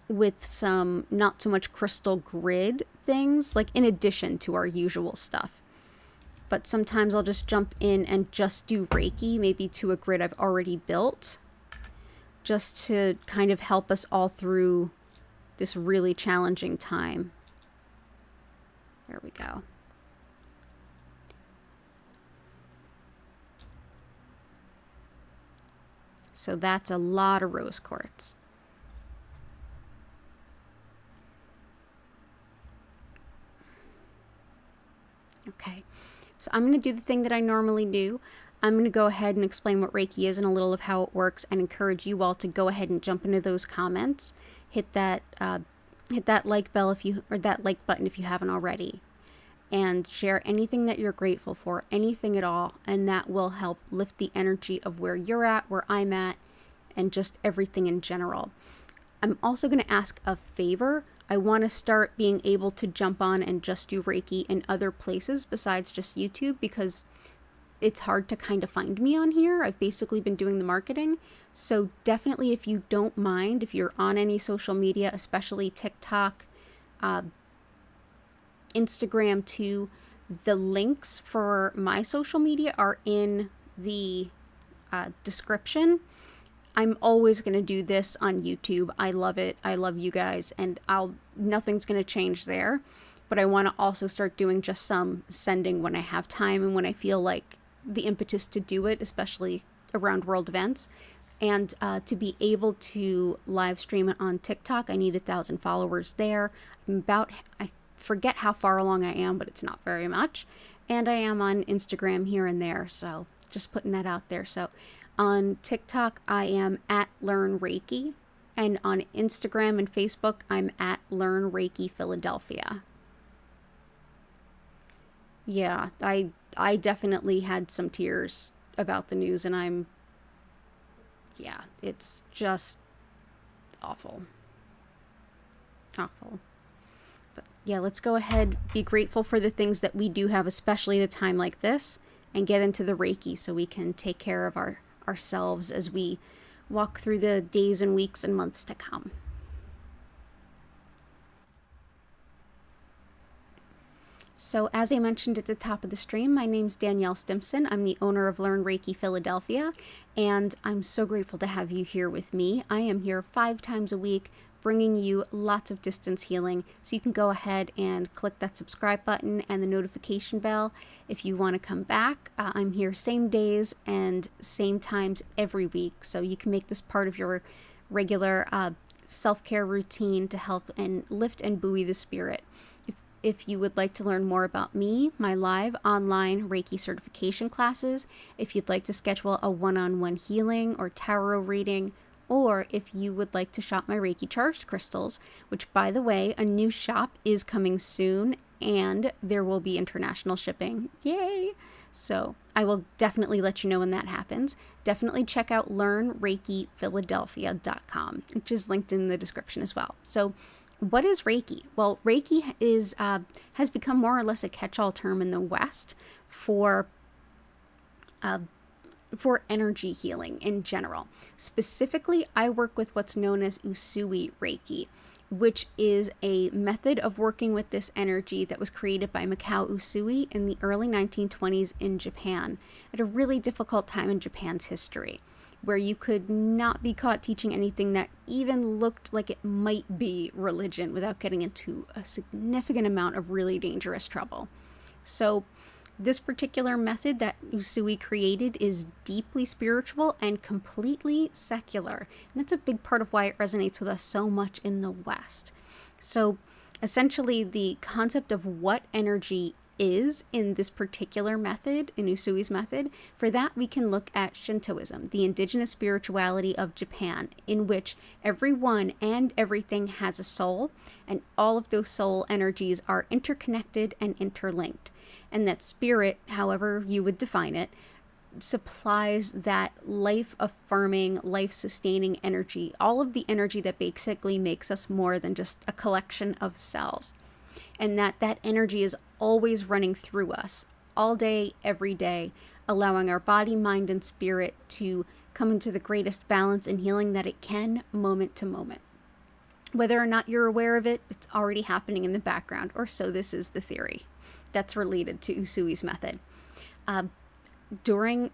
with some not so much crystal grid things, like in addition to our usual stuff. But sometimes I'll just jump in and just do Reiki, maybe to a grid I've already built, just to kind of help us all through this really challenging time. There we go. So that's a lot of rose quartz. Okay, So I'm going to do the thing that I normally do. I'm going to go ahead and explain what Reiki is and a little of how it works, and encourage you all to go ahead and jump into those comments. Hit that like bell that like button if you haven't already, and share anything that you're grateful for, anything at all, and that will help lift the energy of where you're at, where I'm at, and just everything in general. I'm also going to ask a favor. I want to start being able to jump on and just do Reiki in other places besides just YouTube, because it's hard to kind of find me on here. I've basically been doing the marketing. So definitely, if you don't mind, if you're on any social media, especially TikTok, Instagram too, the links for my social media are in the description. I'm always going to do this on YouTube. I love it. I love you guys, and nothing's going to change there. But I want to also start doing just some sending when I have time and when I feel like the impetus to do it, especially around world events. And to be able to live stream it on TikTok, I need 1,000 followers there. I forget how far along I am, but it's not very much. And I am on Instagram here and there, so just putting that out there. So on TikTok, I am at Learn Reiki, and on Instagram and Facebook, I'm at Learn Reiki Philadelphia. Yeah, I definitely had some tears about the news, and it's just awful. Awful. But yeah, let's go ahead, be grateful for the things that we do have, especially at a time like this, and get into the Reiki so we can take care of ourselves as we walk through the days and weeks and months to come. So as I mentioned at the top of the stream, my name's Danielle Stimpson. I'm the owner of Learn Reiki Philadelphia, and I'm so grateful to have you here with me. I am here 5 times a week, bringing you lots of distance healing. So you can go ahead and click that subscribe button and the notification bell if you want to come back. I'm here same days and same times every week, so you can make this part of your regular self-care routine to help and lift and buoy the spirit. If you would like to learn more about me, my live online Reiki certification classes, if you'd like to schedule a one-on-one healing or tarot reading, or if you would like to shop my Reiki charged crystals, which, by the way, a new shop is coming soon, and there will be international shipping. Yay! So I will definitely let you know when that happens. Definitely check out learnreikiphiladelphia.com, which is linked in the description as well. So what is Reiki? Well, Reiki has become more or less a catch-all term in the West for energy healing in general. Specifically, I work with what's known as Usui Reiki, which is a method of working with this energy that was created by Mikao Usui in the early 1920s in Japan, at a really difficult time in Japan's history, where you could not be caught teaching anything that even looked like it might be religion without getting into a significant amount of really dangerous trouble. So this particular method that Usui created is deeply spiritual and completely secular. And that's a big part of why it resonates with us so much in the West. So essentially, the concept of what energy is in this particular method, in Usui's method, for that we can look at Shintoism, the indigenous spirituality of Japan, in which everyone and everything has a soul, and all of those soul energies are interconnected and interlinked. And that spirit, however you would define it, supplies that life-affirming, life-sustaining energy, all of the energy that basically makes us more than just a collection of cells. And that energy is always running through us, all day, every day, allowing our body, mind, and spirit to come into the greatest balance and healing that it can, moment to moment. Whether or not you're aware of it, it's already happening in the background, or so this is the theory that's related to Usui's method. During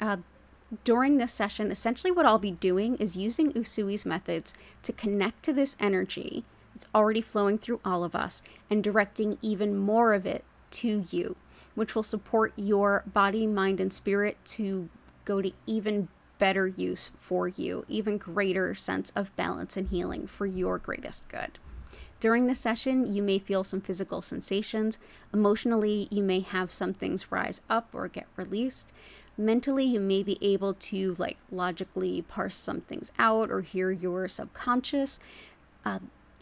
this session, essentially what I'll be doing is using Usui's methods to connect to this energy. It's already flowing through all of us, and directing even more of it to you, which will support your body, mind, and spirit to go to even better use for you, even greater sense of balance and healing for your greatest good. During the session, you may feel some physical sensations. Emotionally, you may have some things rise up or get released. Mentally, you may be able to logically parse some things out or hear your subconscious.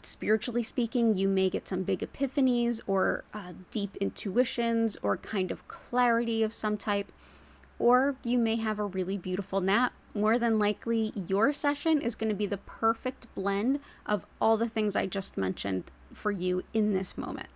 Spiritually speaking, you may get some big epiphanies or deep intuitions or kind of clarity of some type. Or you may have a really beautiful nap. More than likely, your session is going to be the perfect blend of all the things I just mentioned for you in this moment.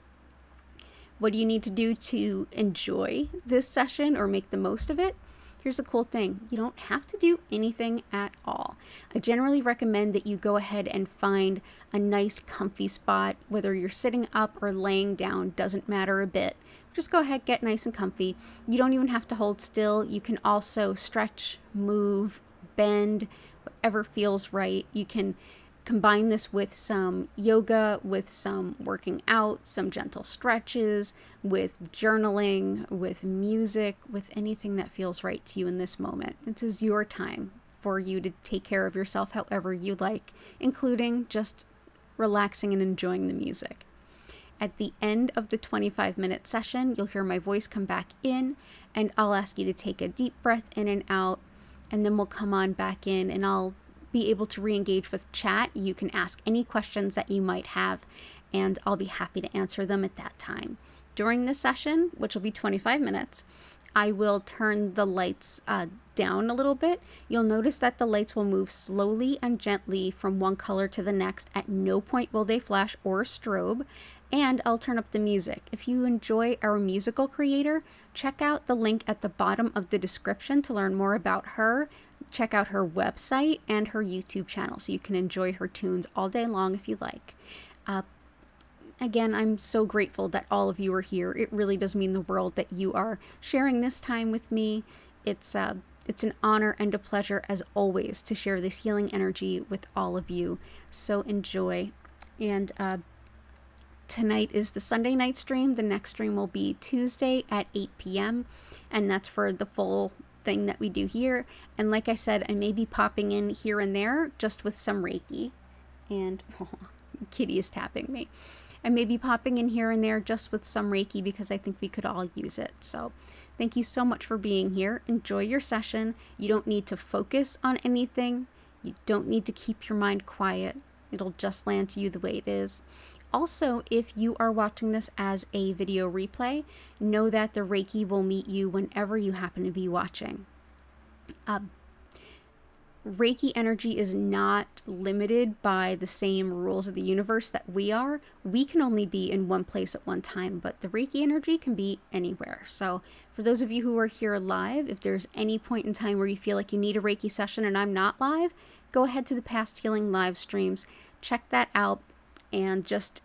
What do you need to do to enjoy this session or make the most of it? Here's the cool thing. You don't have to do anything at all. I generally recommend that you go ahead and find a nice comfy spot, whether you're sitting up or laying down, doesn't matter a bit. Just go ahead, get nice and comfy. You don't even have to hold still. You can also stretch, move, bend, whatever feels right. You can combine this with some yoga, with some working out, some gentle stretches, with journaling, with music, with anything that feels right to you in this moment. This is your time for you to take care of yourself however you like, including just relaxing and enjoying the music. At the end of the 25-minute session, you'll hear my voice come back in, and I'll ask you to take a deep breath in and out, and then we'll come on back in, and I'll be able to re-engage with chat. You can ask any questions that you might have, and I'll be happy to answer them at that time. During this session, which will be 25 minutes, I will turn the lights down a little bit. You'll notice that the lights will move slowly and gently from one color to the next. At no point will they flash or strobe. And I'll turn up the music. If you enjoy our musical creator, check out the link at the bottom of the description to learn more about her. Check out her website and her YouTube channel so you can enjoy her tunes all day long if you like. Again, I'm so grateful that all of you are here. It really does mean the world that you are sharing this time with me. It's an honor and a pleasure as always to share this healing energy with all of you. So enjoy. And tonight is the Sunday night stream. The next stream will be Tuesday at 8 p.m. and that's for the full thing that we do here. And like I said, I may be popping in here and there just with some Reiki. And Kitty is tapping me. I may be popping in here and there just with some Reiki because I think we could all use it. So thank you so much for being here. Enjoy your session. You don't need to focus on anything. You don't need to keep your mind quiet. It'll just land to you the way it is. Also, if you are watching this as a video replay, know that the Reiki will meet you whenever you happen to be watching. Reiki energy is not limited by the same rules of the universe that we are. We can only be in one place at one time, but the Reiki energy can be anywhere. So for those of you who are here live, if there's any point in time where you feel like you need a Reiki session and I'm not live, go ahead to the past healing live streams, check that out, and just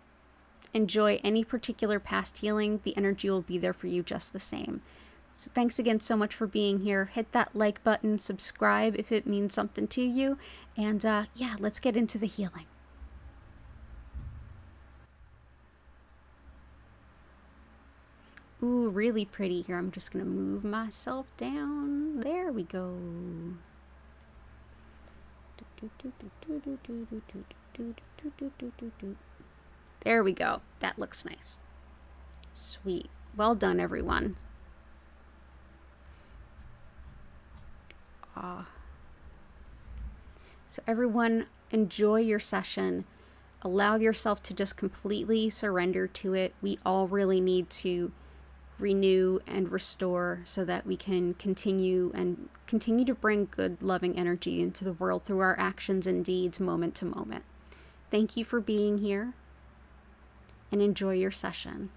enjoy any particular past healing. The energy will be there for you just the same. So thanks again so much for being here. Hit that like button, subscribe if it means something to you, and yeah, let's get into the healing. Ooh, really pretty here. I'm just gonna move myself down. There we go. There we go. That looks nice. Sweet. Well done, everyone. So everyone, enjoy your session. Allow yourself to just completely surrender to it. We all really need to renew and restore so that we can continue to bring good, loving energy into the world through our actions and deeds moment to moment. Thank you for being here, and enjoy your session.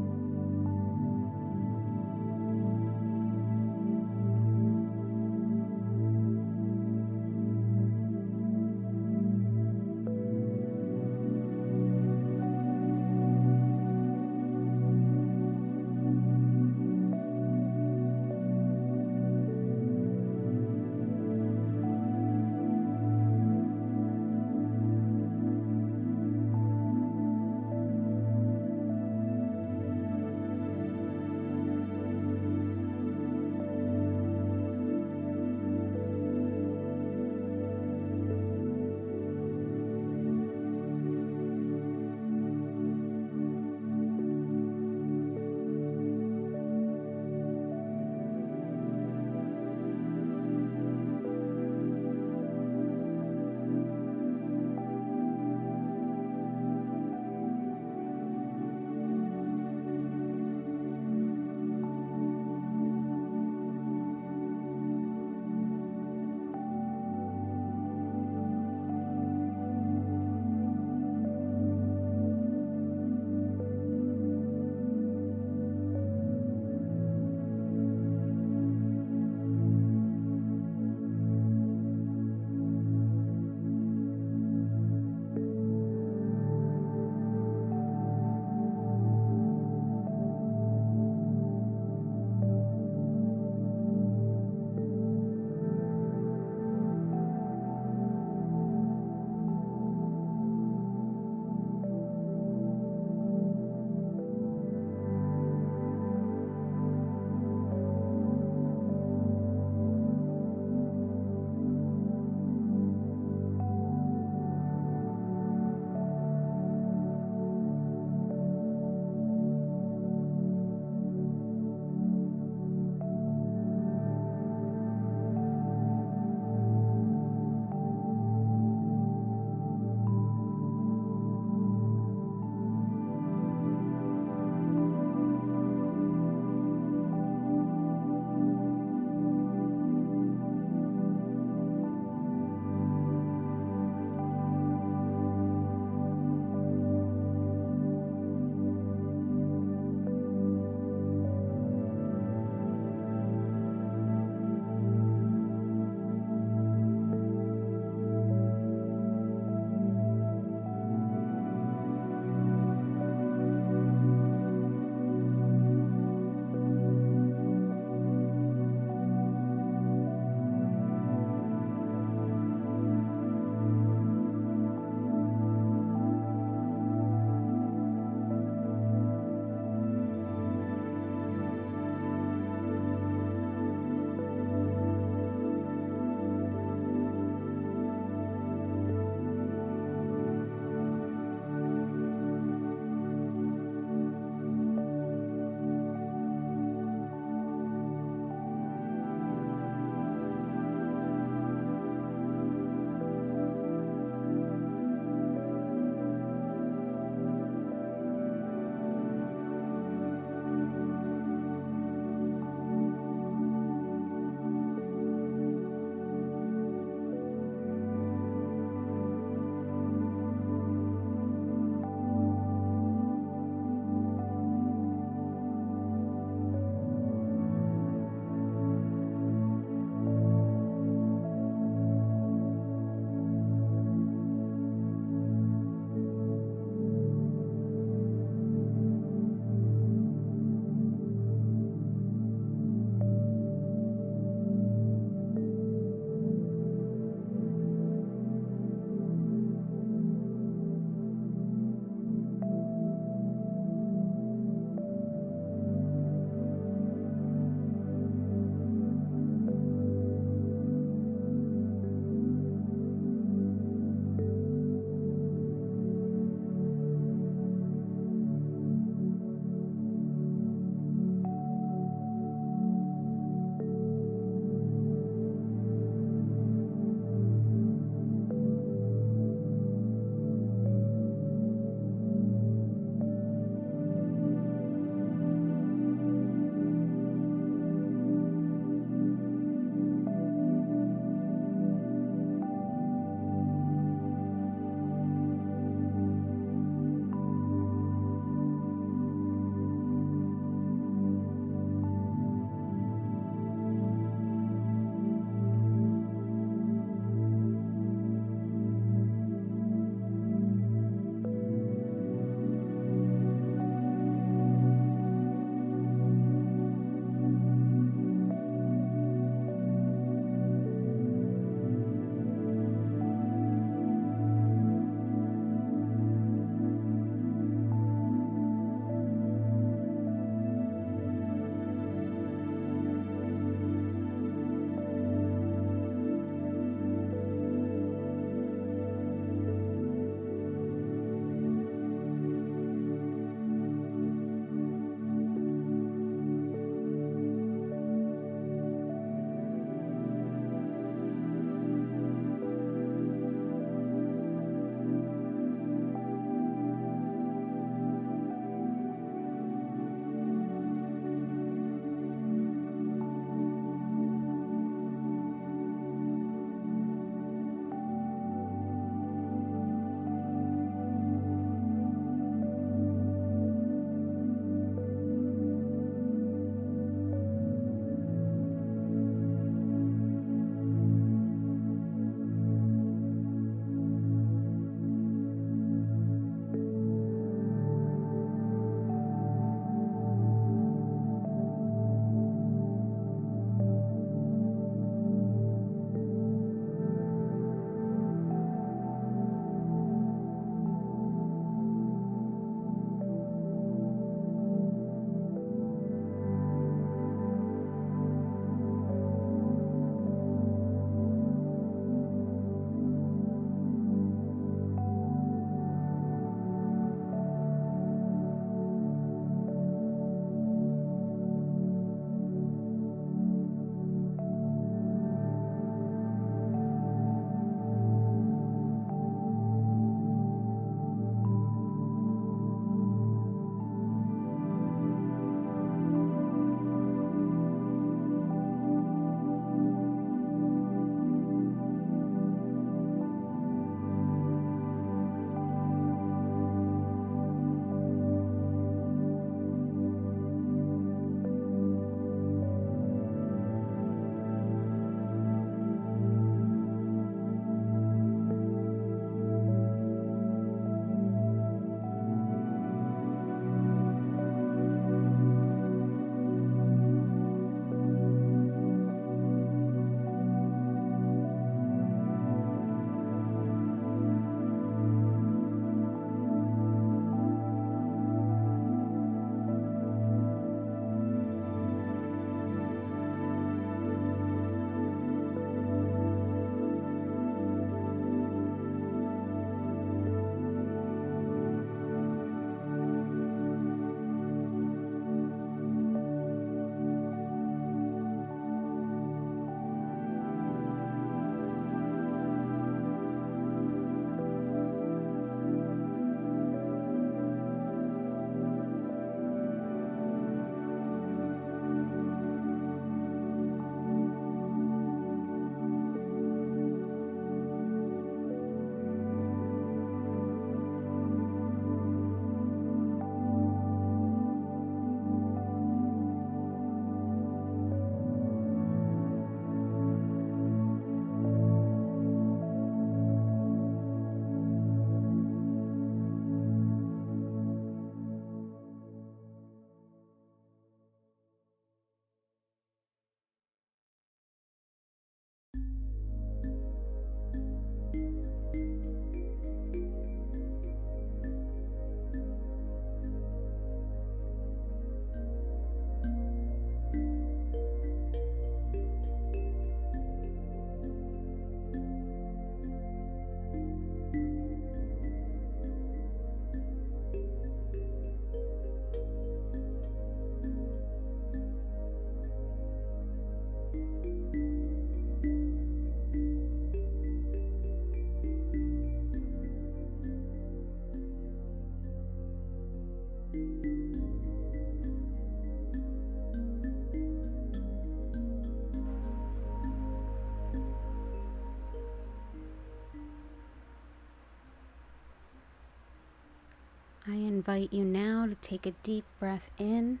I invite you now to take a deep breath in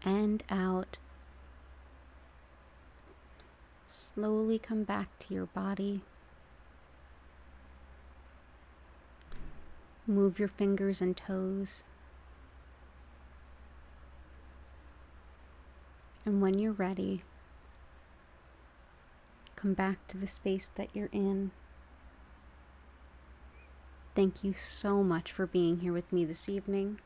and out. Slowly come back to your body. Move your fingers and toes. And when you're ready, come back to the space that you're in. Thank you so much for being here with me this evening.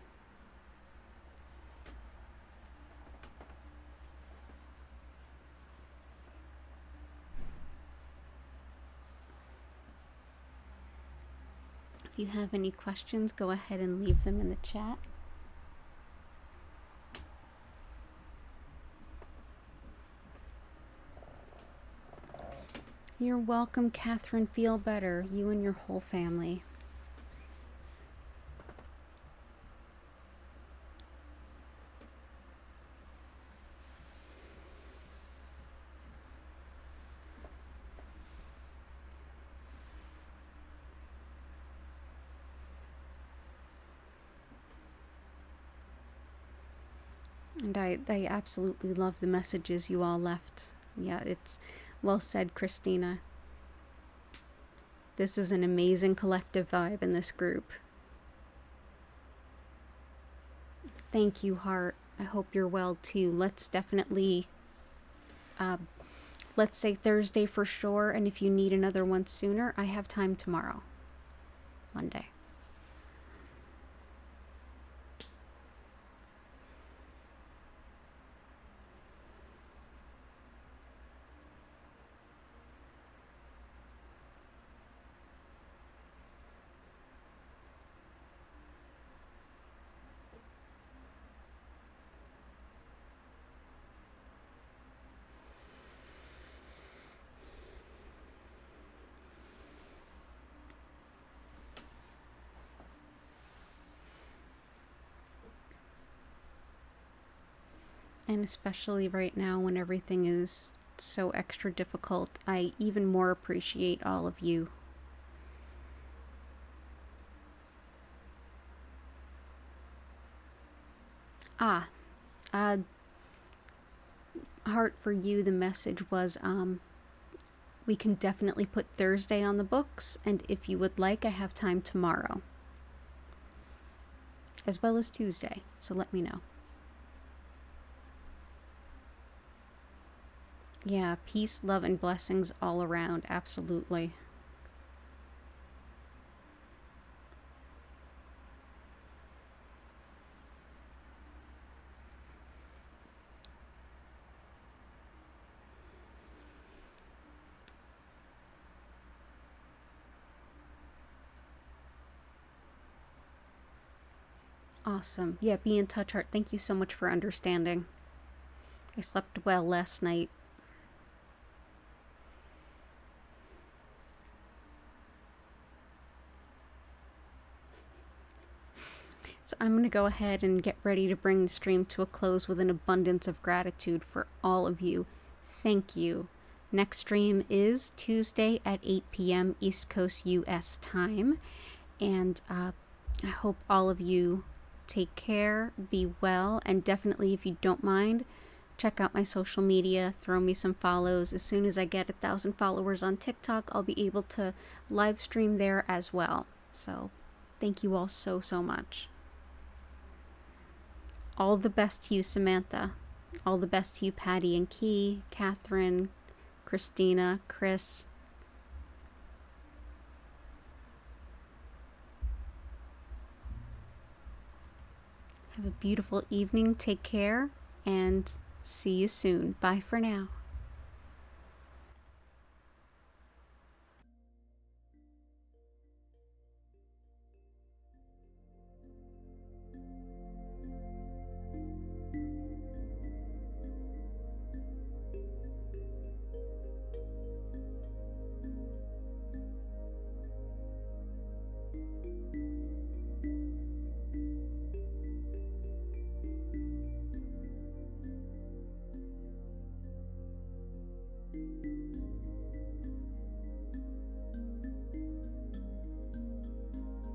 If you have any questions, go ahead and leave them in the chat. You're welcome, Catherine. Feel better, you and your whole family. And I absolutely love the messages you all left. Yeah, it's well said, Christina. This is an amazing collective vibe in this group. Thank you, Heart. I hope you're well too. Let's definitely, let's say Thursday for sure. And if you need another one sooner, I have time tomorrow, Monday. And especially right now when everything is so extra difficult, I even more appreciate all of you. Heart, for you, the message was, we can definitely put Thursday on the books, and if you would like, I have time tomorrow, as well as Tuesday, so let me know. Yeah, peace, love, and blessings all around, absolutely. Awesome. Yeah, be in touch, Heart. Thank you so much for understanding. I slept well last night. So I'm going to go ahead and get ready to bring the stream to a close with an abundance of gratitude for all of you. Thank you. Next stream is Tuesday at 8 p.m. East Coast US time. And I hope all of you take care, be well, and definitely, if you don't mind, check out my social media, throw me some follows. As soon as I get 1,000 followers on TikTok, I'll be able to live stream there as well. So thank you all so, so much. All the best to you, Samantha. All the best to you, Patty and Key, Catherine, Christina, Chris. Have a beautiful evening. Take care and see you soon. Bye for now.